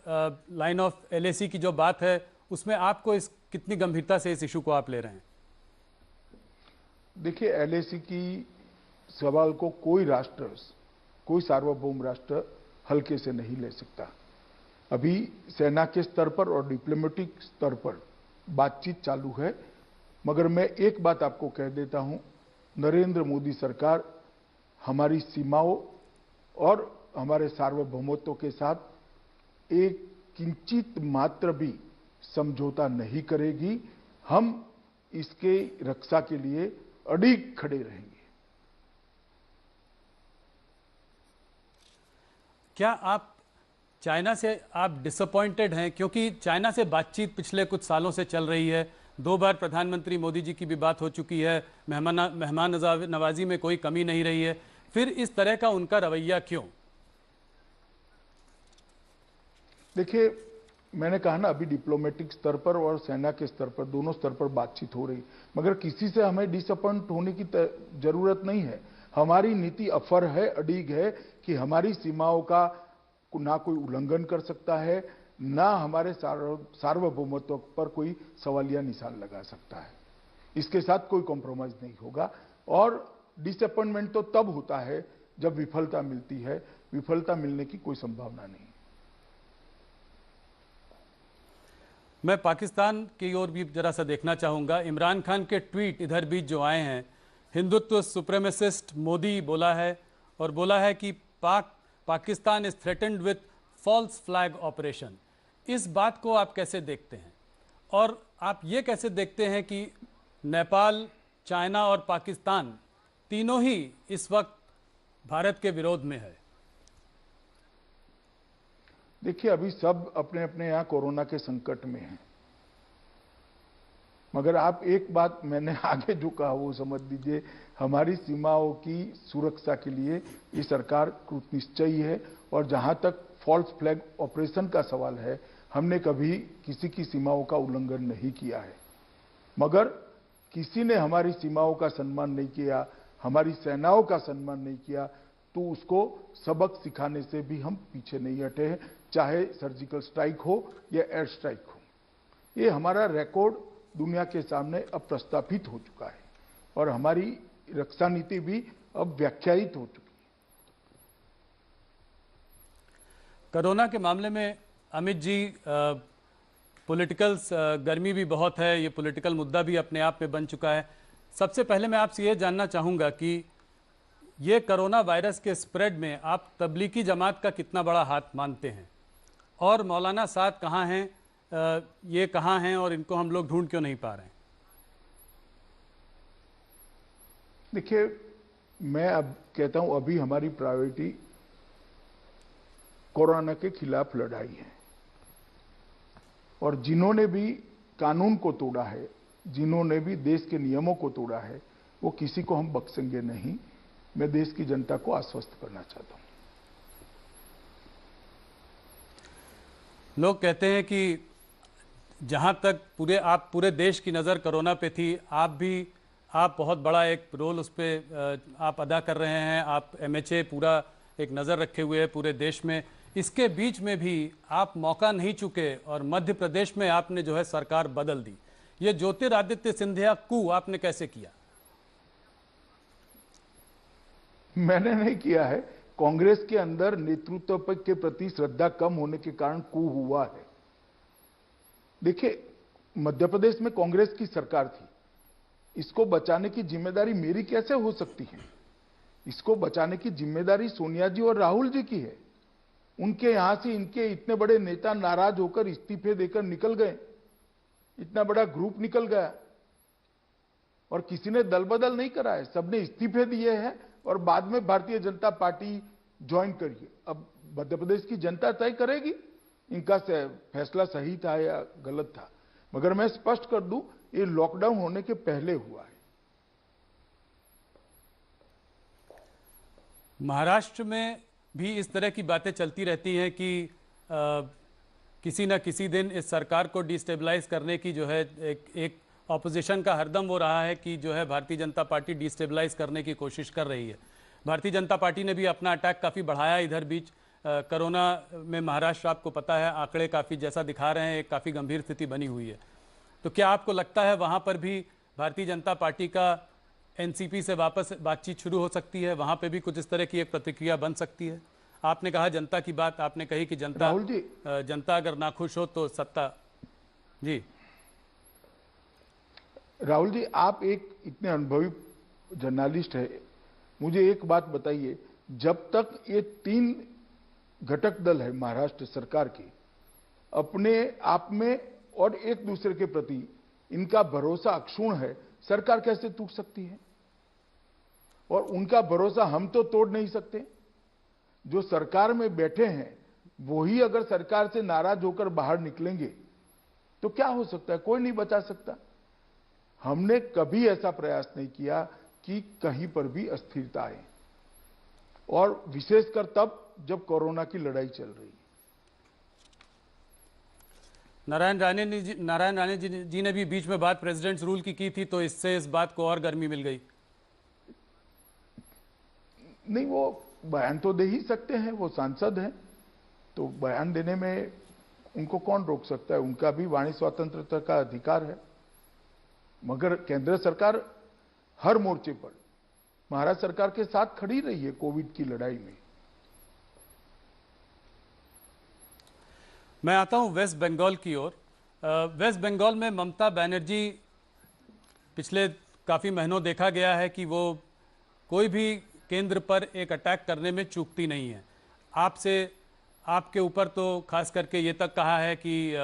लाइन ऑफ एलएसी की जो बात है, उसमें आपको कितनी गंभीरता से इस इशू को आप ले रहे हैं? देखिए, एलएसी की सवाल को कोई राष्ट्र, कोई सार्वभौम राष्ट्र हल्के से नहीं ले सकता। अभी सेना के स्तर पर और डिप्लोमेटिक स्तर पर बातचीत चालू है, मगर मैं एक बात आपको कह देता हूं, नरेंद्र मोदी सरकार हमारी सीमाओं और हमारे सार्वभौमत्व के साथ एक किंचित मात्र भी समझौता नहीं करेगी। हम इसके रक्षा के लिए अडिग खड़े रहेंगे। क्या आप चाइना से आप डिसअपॉइंटेड हैं, क्योंकि चाइना से बातचीत पिछले कुछ सालों से चल रही है, 2 बार प्रधानमंत्री मोदी जी की भी बात हो चुकी है, मेहमान नवाजी में कोई कमी नहीं रही है, फिर इस तरह का उनका रवैया क्यों? देखिए, मैंने कहा ना, अभी डिप्लोमेटिक स्तर पर और सेना के स्तर पर, दोनों स्तर पर बातचीत हो रही, मगर किसी से हमें डिसअपॉइंट होने की जरूरत नहीं है। हमारी नीति अफर है, अडिग है कि हमारी सीमाओं का ना कोई उल्लंघन कर सकता है, ना हमारे सार्वभौमत्व पर कोई सवालिया निशान लगा सकता है। इसके साथ कोई कॉम्प्रोमाइज नहीं होगा। और डिसअपॉइंटमेंट तो तब होता है जब विफलता मिलती है, विफलता मिलने की कोई संभावना नहीं। मैं पाकिस्तान की ओर भी जरा सा देखना चाहूँगा। इमरान खान के ट्वीट इधर बीच जो आए हैं, हिंदुत्व सुप्रीमेसिस्ट मोदी बोला है, और बोला है कि Pakistan is threatened with false flag operation. इस बात को आप कैसे देखते हैं, और आप ये कैसे देखते हैं कि नेपाल, चाइना और पाकिस्तान तीनों ही इस वक्त भारत के विरोध में है? देखिए, अभी सब अपने अपने यहां कोरोना के संकट में हैं, मगर आप एक बात मैंने आगे जो कहा वो समझ लीजिए, हमारी सीमाओं की सुरक्षा के लिए ये सरकार कृतनिश्चयी है। और जहां तक फॉल्स फ्लैग ऑपरेशन का सवाल है, हमने कभी किसी की सीमाओं का उल्लंघन नहीं किया है, मगर किसी ने हमारी सीमाओं का सम्मान नहीं किया, हमारी सेनाओं का सम्मान नहीं किया, तो उसको सबक सिखाने से भी हम पीछे नहीं हटे हैं, चाहे सर्जिकल स्ट्राइक हो या एयर स्ट्राइक हो। ये हमारा रिकॉर्ड दुनिया के सामने अब प्रस्थापित हो चुका है और हमारी रक्षा नीति भी अब व्याख्यायित हो चुकी है। कोरोना के मामले में अमित जी, पॉलिटिकल गर्मी भी बहुत है, ये पॉलिटिकल मुद्दा भी अपने आप में बन चुका है। सबसे पहले मैं आपसे ये जानना चाहूँगा कि ये कोरोना वायरस के स्प्रेड में आप तबलीगी जमात का कितना बड़ा हाथ मानते हैं, और मौलाना साद कहाँ हैं, ये कहाँ हैं, और इनको हम लोग ढूंढ क्यों नहीं पा रहे हैं? देखिए, मैं अब कहता हूं, अभी हमारी प्रायोरिटी कोरोना के खिलाफ लड़ाई है, और जिन्होंने भी कानून को तोड़ा है, जिन्होंने भी देश के नियमों को तोड़ा है, वो किसी को हम बख्शेंगे नहीं। मैं देश की जनता को आश्वस्त करना चाहता हूं। लोग कहते हैं कि जहां तक पूरे देश की नज़र कोरोना पे थी, आप बहुत बड़ा एक रोल उस पर आप अदा कर रहे हैं। आप MHA पूरा एक नज़र रखे हुए हैं पूरे देश में। इसके बीच में भी आप मौका नहीं चुके और मध्य प्रदेश में आपने जो है सरकार बदल दी। ये ज्योतिरादित्य सिंधिया कू आपने कैसे किया? मैंने नहीं किया है। कांग्रेस के अंदर नेतृत्व के प्रति श्रद्धा कम होने के कारण कू हुआ है। देखिए, मध्य प्रदेश में कांग्रेस की सरकार थी, इसको बचाने की जिम्मेदारी मेरी कैसे हो सकती है? इसको बचाने की जिम्मेदारी सोनिया जी और राहुल जी की है। उनके यहां से इनके इतने बड़े नेता नाराज होकर इस्तीफे देकर निकल गए, इतना बड़ा ग्रुप निकल गया, और किसी ने दल बदल नहीं करा है, सबने इस्तीफे दिए हैं और बाद में भारतीय जनता पार्टी ज्वाइन करिए। अब मध्य प्रदेश की जनता तय करेगी इनका फैसला सही था या गलत था, मगर मैं स्पष्ट कर दूं, ये लॉकडाउन होने के पहले हुआ है। महाराष्ट्र में भी इस तरह की बातें चलती रहती हैं कि किसी न किसी दिन इस सरकार को डिस्टेबलाइज करने की जो है एक ऑपोजिशन का हरदम वो रहा है कि जो है भारतीय जनता पार्टी डिस्टेबलाइज करने की कोशिश कर रही है। भारतीय जनता पार्टी ने भी अपना अटैक काफ़ी बढ़ाया इधर बीच। कोरोना में महाराष्ट्र, आपको पता है, आंकड़े काफ़ी जैसा दिखा रहे हैं, एक काफ़ी गंभीर स्थिति बनी हुई है। तो क्या आपको लगता है वहाँ पर भी भारतीय जनता पार्टी का NCP से वापस बातचीत शुरू हो सकती है? वहाँ पे भी कुछ इस तरह की एक प्रतिक्रिया बन सकती है? आपने कहा जनता की बात, आपने कही कि जनता अगर नाखुश हो तो सत्ता। जी राहुल जी, आप एक इतने अनुभवी जर्नलिस्ट है, मुझे एक बात बताइए जब तक ये 3 घटक दल है महाराष्ट्र सरकार के अपने आप में और एक दूसरे के प्रति इनका भरोसा अक्षुण्ण है, सरकार कैसे टूट सकती है? और उनका भरोसा हम तो तोड़ नहीं सकते। जो सरकार में बैठे हैं वही अगर सरकार से नाराज होकर बाहर निकलेंगे तो क्या हो सकता है? कोई नहीं बचा सकता। हमने कभी ऐसा प्रयास नहीं किया कि कहीं पर भी अस्थिरता आए, और विशेषकर तब जब कोरोना की लड़ाई चल रही है। नारायण राणे जी ने भी बीच में बात प्रेसिडेंट्स रूल की थी, तो इससे इस बात को और गर्मी मिल गई। नहीं, वो बयान तो दे ही सकते हैं, वो सांसद हैं, तो बयान देने में उनको कौन रोक सकता है? उनका भी वाणी स्वतंत्रता का अधिकार है। मगर केंद्र सरकार हर मोर्चे पर महाराष्ट्र सरकार के साथ खड़ी रही है कोविड की लड़ाई में। मैं आता हूं वेस्ट बंगाल की ओर। वेस्ट बंगाल में ममता बनर्जी पिछले काफ़ी महीनों देखा गया है कि वो कोई भी केंद्र पर एक अटैक करने में चूकती नहीं है। आपके ऊपर तो खास करके ये तक कहा है कि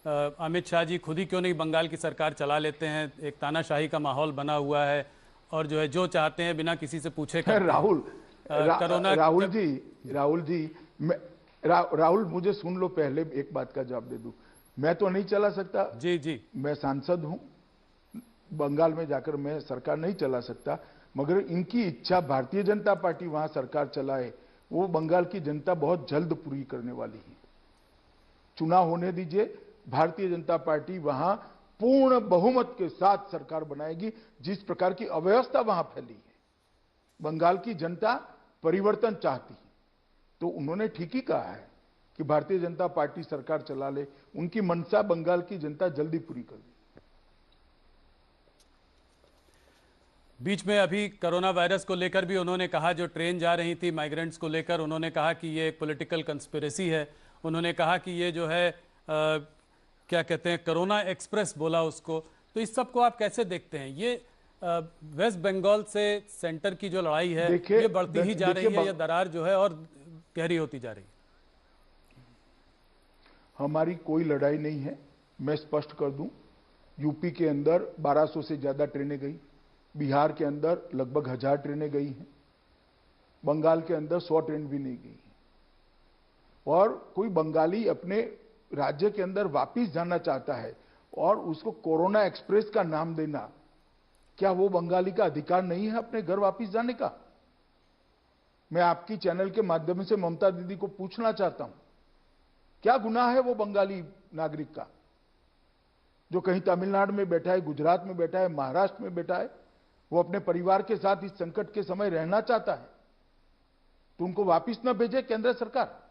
अमित शाह जी खुद ही क्यों नहीं बंगाल की सरकार चला लेते हैं, एक तानाशाही का माहौल बना हुआ है और जो है जो चाहते हैं बिना किसी से पूछे राहुल मुझे सुन लो, पहले एक बात का जवाब दे दूं। मैं तो नहीं चला सकता। जी मैं सांसद हूं, बंगाल में जाकर मैं सरकार नहीं चला सकता, मगर इनकी इच्छा भारतीय जनता पार्टी वहां सरकार चलाए वो बंगाल की जनता बहुत जल्द पूरी करने वाली है। चुनाव होने दीजिए, भारतीय जनता पार्टी वहां पूर्ण बहुमत के साथ सरकार बनाएगी। जिस प्रकार की अव्यवस्था वहां फैली है, बंगाल की जनता परिवर्तन चाहती है, तो उन्होंने ठीक ही कहा है कि भारतीय जनता पार्टी सरकार चला ले। उनकी मंशा बंगाल की जनता जल्दी पूरी कर दे। बीच में अभी कोरोना वायरस को लेकर भी उन्होंने कहा, जो ट्रेन जा रही थी माइग्रेंट्स को लेकर, उन्होंने कहा कि ये एक पॉलिटिकल कंस्पिरेसी है। उन्होंने कहा कि ये जो है क्या कहते हैं, कोरोना एक्सप्रेस बोला उसको। तो इस सब को आप कैसे देखते हैं? ये वेस्ट बंगाल से सेंटर की जो लड़ाई है ये बढ़ती ही जा रही है, ये दरार जो है और गहरी होती जा रही है? हमारी कोई लड़ाई नहीं है, मैं स्पष्ट कर दूं। यूपी के अंदर 1200 से ज्यादा ट्रेनें गई, बिहार के अंदर लगभग 1000 ट्रेनें गई हैं, बंगाल के अंदर 100 ट्रेन भी नहीं गई। और कोई बंगाली अपने राज्य के अंदर वापिस जाना चाहता है और उसको कोरोना एक्सप्रेस का नाम देना, क्या वो बंगाली का अधिकार नहीं है अपने घर वापिस जाने का? मैं आपकी चैनल के माध्यम से ममता दीदी को पूछना चाहता हूं, क्या गुनाह है वो बंगाली नागरिक का जो कहीं तमिलनाडु में बैठा है, गुजरात में बैठा है, महाराष्ट्र में बैठा है, वो अपने परिवार के साथ इस संकट के समय रहना चाहता है, तो उनको वापिस न भेजे केंद्र सरकार?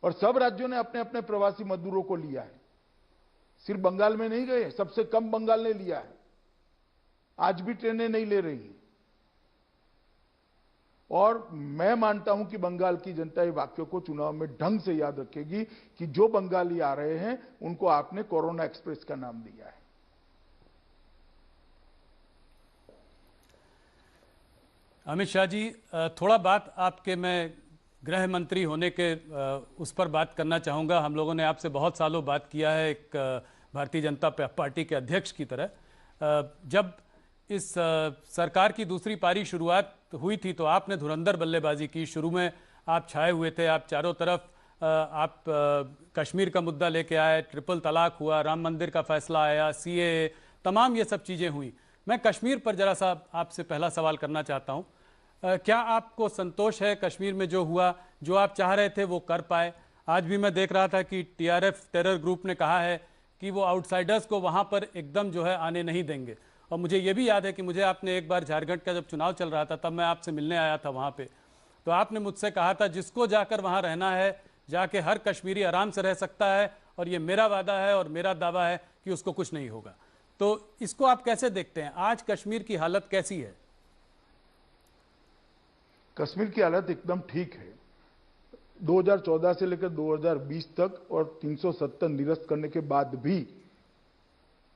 और सब राज्यों ने अपने अपने प्रवासी मजदूरों को लिया है, सिर्फ बंगाल में नहीं गए, सबसे कम बंगाल ने लिया है, आज भी ट्रेनें नहीं ले रही। और मैं मानता हूं कि बंगाल की जनता ये वाक्यों को चुनाव में ढंग से याद रखेगी कि जो बंगाली आ रहे हैं उनको आपने कोरोना एक्सप्रेस का नाम दिया है। अमित शाह जी, थोड़ा बात आपके मैं गृह मंत्री होने के उस पर बात करना चाहूँगा। हम लोगों ने आपसे बहुत सालों बात किया है एक भारतीय जनता पार्टी के अध्यक्ष की तरह। जब इस सरकार की दूसरी पारी शुरुआत हुई थी तो आपने धुरंधर बल्लेबाजी की। शुरू में आप छाए हुए थे, आप चारों तरफ आप कश्मीर का मुद्दा लेके आए, ट्रिपल तलाक हुआ, राम मंदिर का फैसला आया, CAA, तमाम ये सब चीज़ें हुई। मैं कश्मीर पर जरा सा आपसे पहला सवाल करना चाहता हूँ। क्या आपको संतोष है कश्मीर में जो हुआ, जो आप चाह रहे थे वो कर पाए? आज भी मैं देख रहा था कि TRF टेरर ग्रुप ने कहा है कि वो आउटसाइडर्स को वहाँ पर एकदम जो है आने नहीं देंगे। और मुझे ये भी याद है कि मुझे आपने एक बार झारखंड का जब चुनाव चल रहा था तब मैं आपसे मिलने आया था वहाँ पे, तो आपने मुझसे कहा था जिसको जाकर वहाँ रहना है जाके हर कश्मीरी आराम से रह सकता है, और ये मेरा वादा है और मेरा दावा है कि उसको कुछ नहीं होगा। तो इसको आप कैसे देखते हैं? आज कश्मीर की हालत कैसी है? कश्मीर की हालत एकदम ठीक है। 2014 से लेकर 2020 तक और 370 निरस्त करने के बाद भी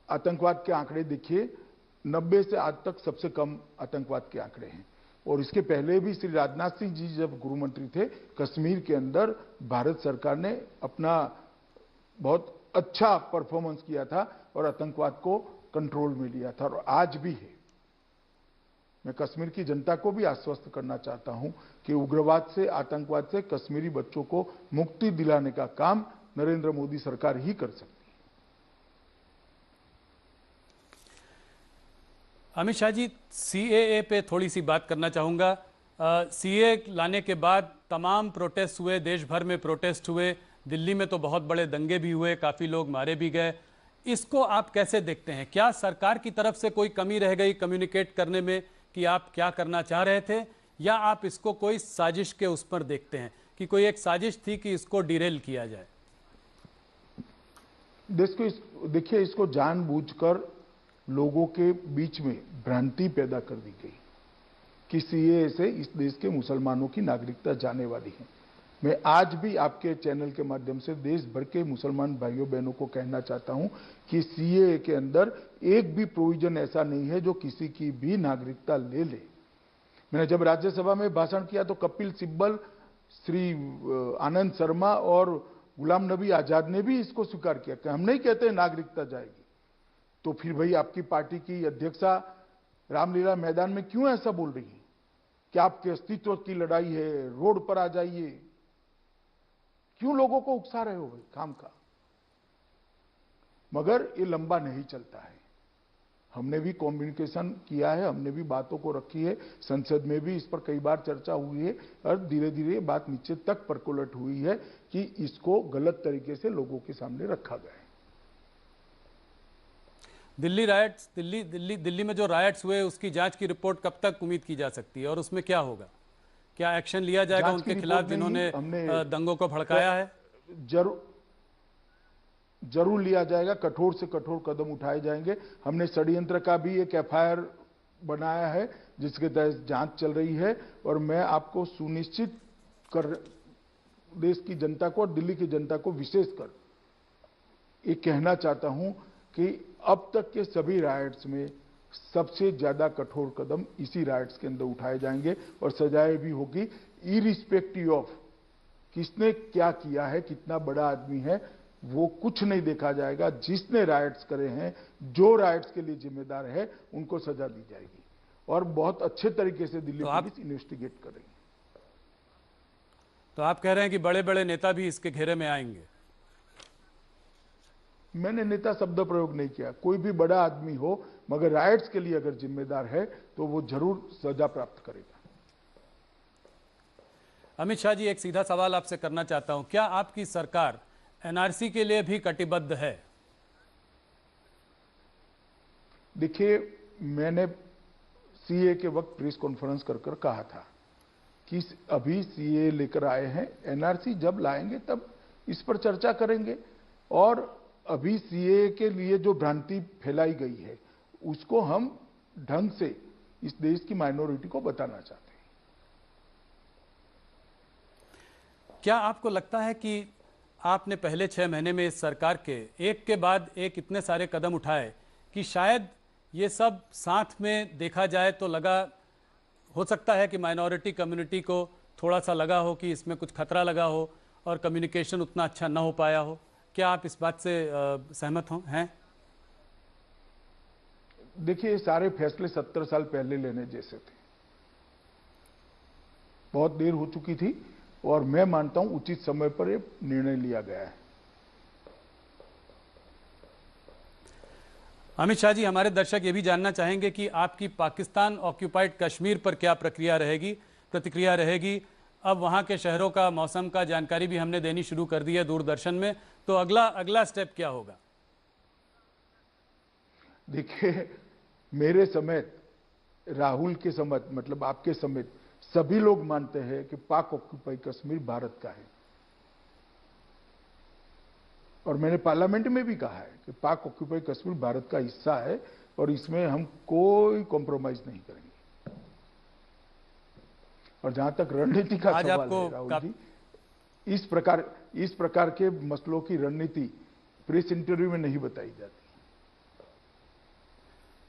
आतंकवाद के आंकड़े देखिए, 90 से आज तक सबसे कम आतंकवाद के आंकड़े हैं। और इसके पहले भी श्री राजनाथ सिंह जी जब गृह मंत्री थे, कश्मीर के अंदर भारत सरकार ने अपना बहुत अच्छा परफॉर्मेंस किया था और आतंकवाद को कंट्रोल में लिया था, और आज भी है। मैं कश्मीर की जनता को भी आश्वस्त करना चाहता हूं कि उग्रवाद से, आतंकवाद से कश्मीरी बच्चों को मुक्ति दिलाने का काम नरेंद्र मोदी सरकार ही कर सकती है। अमित शाह जी, सीएए पे थोड़ी सी बात करना चाहूँगा। सीए लाने के बाद तमाम प्रोटेस्ट हुए, देश भर में प्रोटेस्ट हुए, दिल्ली में तो बहुत बड़े दंगे भी हुए, काफ़ी लोग मारे भी गए। इसको आप कैसे देखते हैं? क्या सरकार की तरफ से कोई कमी रह गई कम्युनिकेट करने में कि आप क्या करना चाह रहे थे, या आप इसको कोई साजिश के उस पर देखते हैं कि कोई एक साजिश थी कि इसको डिरेल किया जाए? देखिए, इसको जानबूझकर लोगों के बीच में भ्रांति पैदा कर दी गई कि सीएए से इस देश के मुसलमानों की नागरिकता जाने वाली है। मैं आज भी आपके चैनल के माध्यम से देश भर के मुसलमान भाइयों बहनों को कहना चाहता हूं कि सीएए के अंदर एक भी प्रोविजन ऐसा नहीं है जो किसी की भी नागरिकता ले ले। मैंने जब राज्यसभा में भाषण किया तो कपिल सिब्बल, श्री आनंद शर्मा और गुलाम नबी आजाद ने भी इसको स्वीकार किया कि हम नहीं कहते नागरिकता जाएगी। तो फिर भाई आपकी पार्टी की अध्यक्षा रामलीला मैदान में क्यों ऐसा बोल रही है कि आपके अस्तित्व की लड़ाई है, रोड पर आ जाइए? क्यों लोगों को उकसा रहे हो भाई काम का? मगर ये लंबा नहीं चलता है। हमने भी कम्युनिकेशन किया है, हमने भी बातों को रखी है, संसद में भी इस पर कई बार चर्चा हुई है और धीरे धीरे बात नीचे तक परकोलट हुई है कि इसको गलत तरीके से लोगों के सामने रखा गया है। दिल्ली रायट्स, दिल्ली में जो रायट्स हुए उसकी जांच की रिपोर्ट कब तक उम्मीद की जा सकती है और उसमें क्या होगा? क्या एक्शन लिया जाएगा उनके खिलाफ जिन्होंने दंगों को भड़काया है? जरूर लिया जाएगा, कठोर से कठोर कदम उठाए जाएंगे। हमने षड्यंत्र का भी एक एफआईआर बनाया है जिसके तहत जांच चल रही है, और मैं आपको सुनिश्चित कर देश की जनता को और दिल्ली की जनता को विशेषकर ये कहना चाहता हूं कि अब तक के सभी राइट्स में सबसे ज्यादा कठोर कदम इसी राइट्स के अंदर उठाए जाएंगे और सजाएं भी होगी, इरिस्पेक्टिव ऑफ किसने क्या किया है, कितना बड़ा आदमी है, वो कुछ नहीं देखा जाएगा। जिसने राइट्स करे हैं, जो राइट्स के लिए जिम्मेदार है, उनको सजा दी जाएगी और बहुत अच्छे तरीके से दिल्ली पुलिस इन्वेस्टिगेट करेगी। तो आप कह रहे हैं कि बड़े बड़े नेता भी इसके घेरे में आएंगे? मैंने नेता शब्द प्रयोग नहीं किया। कोई भी बड़ा आदमी हो मगर राइट्स के लिए अगर जिम्मेदार है तो वो जरूर सजा प्राप्त करेगा। अमित शाह जी, एक सीधा सवाल आपसे करना चाहता हूं, क्या आपकी सरकार एनआरसी के लिए भी कटिबद्ध है? देखिए, मैंने सीए के वक्त प्रेस कॉन्फ्रेंस कर कहा था कि अभी सीए लेकर आए हैं, एनआरसी जब लाएंगे तब इस पर चर्चा करेंगे, और अभी सीए के लिए जो भ्रांति फैलाई गई है उसको हम ढंग से इस देश की माइनॉरिटी को बताना चाहते हैं। क्या आपको लगता है कि आपने पहले 6 महीने में इस सरकार के एक के बाद एक इतने सारे कदम उठाए कि शायद ये सब साथ में देखा जाए तो लगा, हो सकता है कि माइनॉरिटी कम्युनिटी को थोड़ा सा लगा हो कि इसमें कुछ खतरा लगा हो और कम्युनिकेशन उतना अच्छा ना हो पाया हो? क्या आप इस बात से सहमत हैं? देखिए, ये सारे फैसले 70 साल पहले लेने जैसे थे। बहुत देर हो चुकी थी और मैं मानता हूं उचित समय पर ये निर्णय लिया गया है। अमित शाह जी, हमारे दर्शक ये भी जानना चाहेंगे कि आपकी पाकिस्तान ऑक्यूपाइड कश्मीर पर क्या प्रतिक्रिया रहेगी। अब वहाँ के शहरों का, मौसम का जानकारी भी हमने देनी शुरू कर दी है दूरदर्शन में, तो अगला स्टेप क्या होगा? देखिए, मेरे समेत, राहुल के समेत, मतलब आपके समेत सभी लोग मानते हैं कि पाक ऑक्यूपाइड कश्मीर भारत का है, और मैंने पार्लियामेंट में भी कहा है कि पाक ऑक्यूपाइड कश्मीर भारत का हिस्सा है और इसमें हम कोई कॉम्प्रोमाइज नहीं करेंगे। और जहां तक रणनीति का सवाल है राहुल जी, इस प्रकार के मसलों की रणनीति प्रेस इंटरव्यू में नहीं बताई जाती।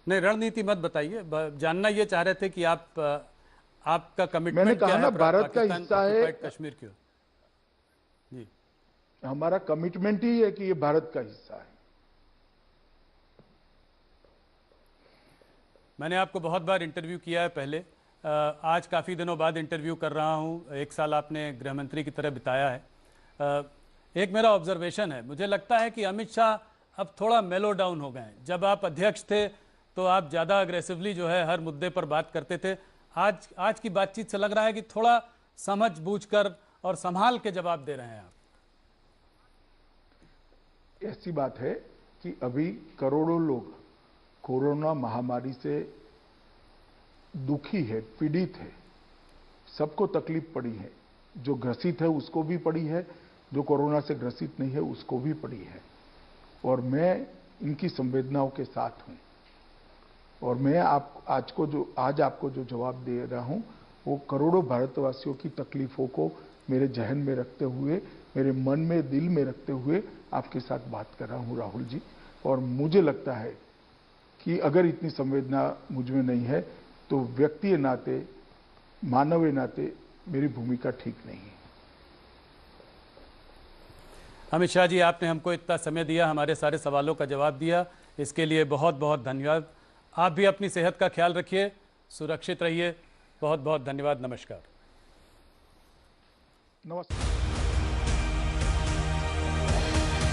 नहीं, रणनीति मत बताइए, जानना ये चाह रहे थे कि आप आपका कमिटमेंट मैंने क्या कहा है ना, भारत का पाकिस्तान हिस्सा है। ऑक्युपाइड कश्मीर क्यों? जी, हमारा कमिटमेंट ही है कि ये भारत का हिस्सा है। मैंने आपको बहुत बार इंटरव्यू किया है पहले, आज काफ़ी दिनों बाद इंटरव्यू कर रहा हूँ। 1 साल आपने गृह मंत्री की तरह बिताया है। एक मेरा ऑब्जर्वेशन है, मुझे लगता है कि अमित शाह अब थोड़ा मेलो डाउन हो गए हैं। जब आप अध्यक्ष थे तो आप ज़्यादा अग्रेसिवली जो है हर मुद्दे पर बात करते थे। आज की बातचीत से लग रहा है कि थोड़ा समझ बूझकर और संभाल के जवाब दे रहे हैं आप। ऐसी बात है कि अभी करोड़ों लोग कोरोना महामारी से दुखी है, पीड़ित है, सबको तकलीफ पड़ी है। जो ग्रसित है उसको भी पड़ी है, जो कोरोना से ग्रसित नहीं है उसको भी पड़ी है, और मैं इनकी संवेदनाओं के साथ हूं। और मैं आज आपको जो जवाब दे रहा हूं वो करोड़ों भारतवासियों की तकलीफों को मेरे जहन में रखते हुए, मेरे मन में, दिल में रखते हुए आपके साथ बात कर रहा हूं राहुल जी। और मुझे लगता है कि अगर इतनी संवेदना मुझ में नहीं है तो व्यक्ति नाते, मानव नाते मेरी भूमिका ठीक नहीं है। अमित शाह जी, आपने हमको इतना समय दिया, हमारे सारे सवालों का जवाब दिया, इसके लिए बहुत बहुत धन्यवाद। आप भी अपनी सेहत का ख्याल रखिए, सुरक्षित रहिए। बहुत बहुत धन्यवाद। नमस्कार। नमस्कार।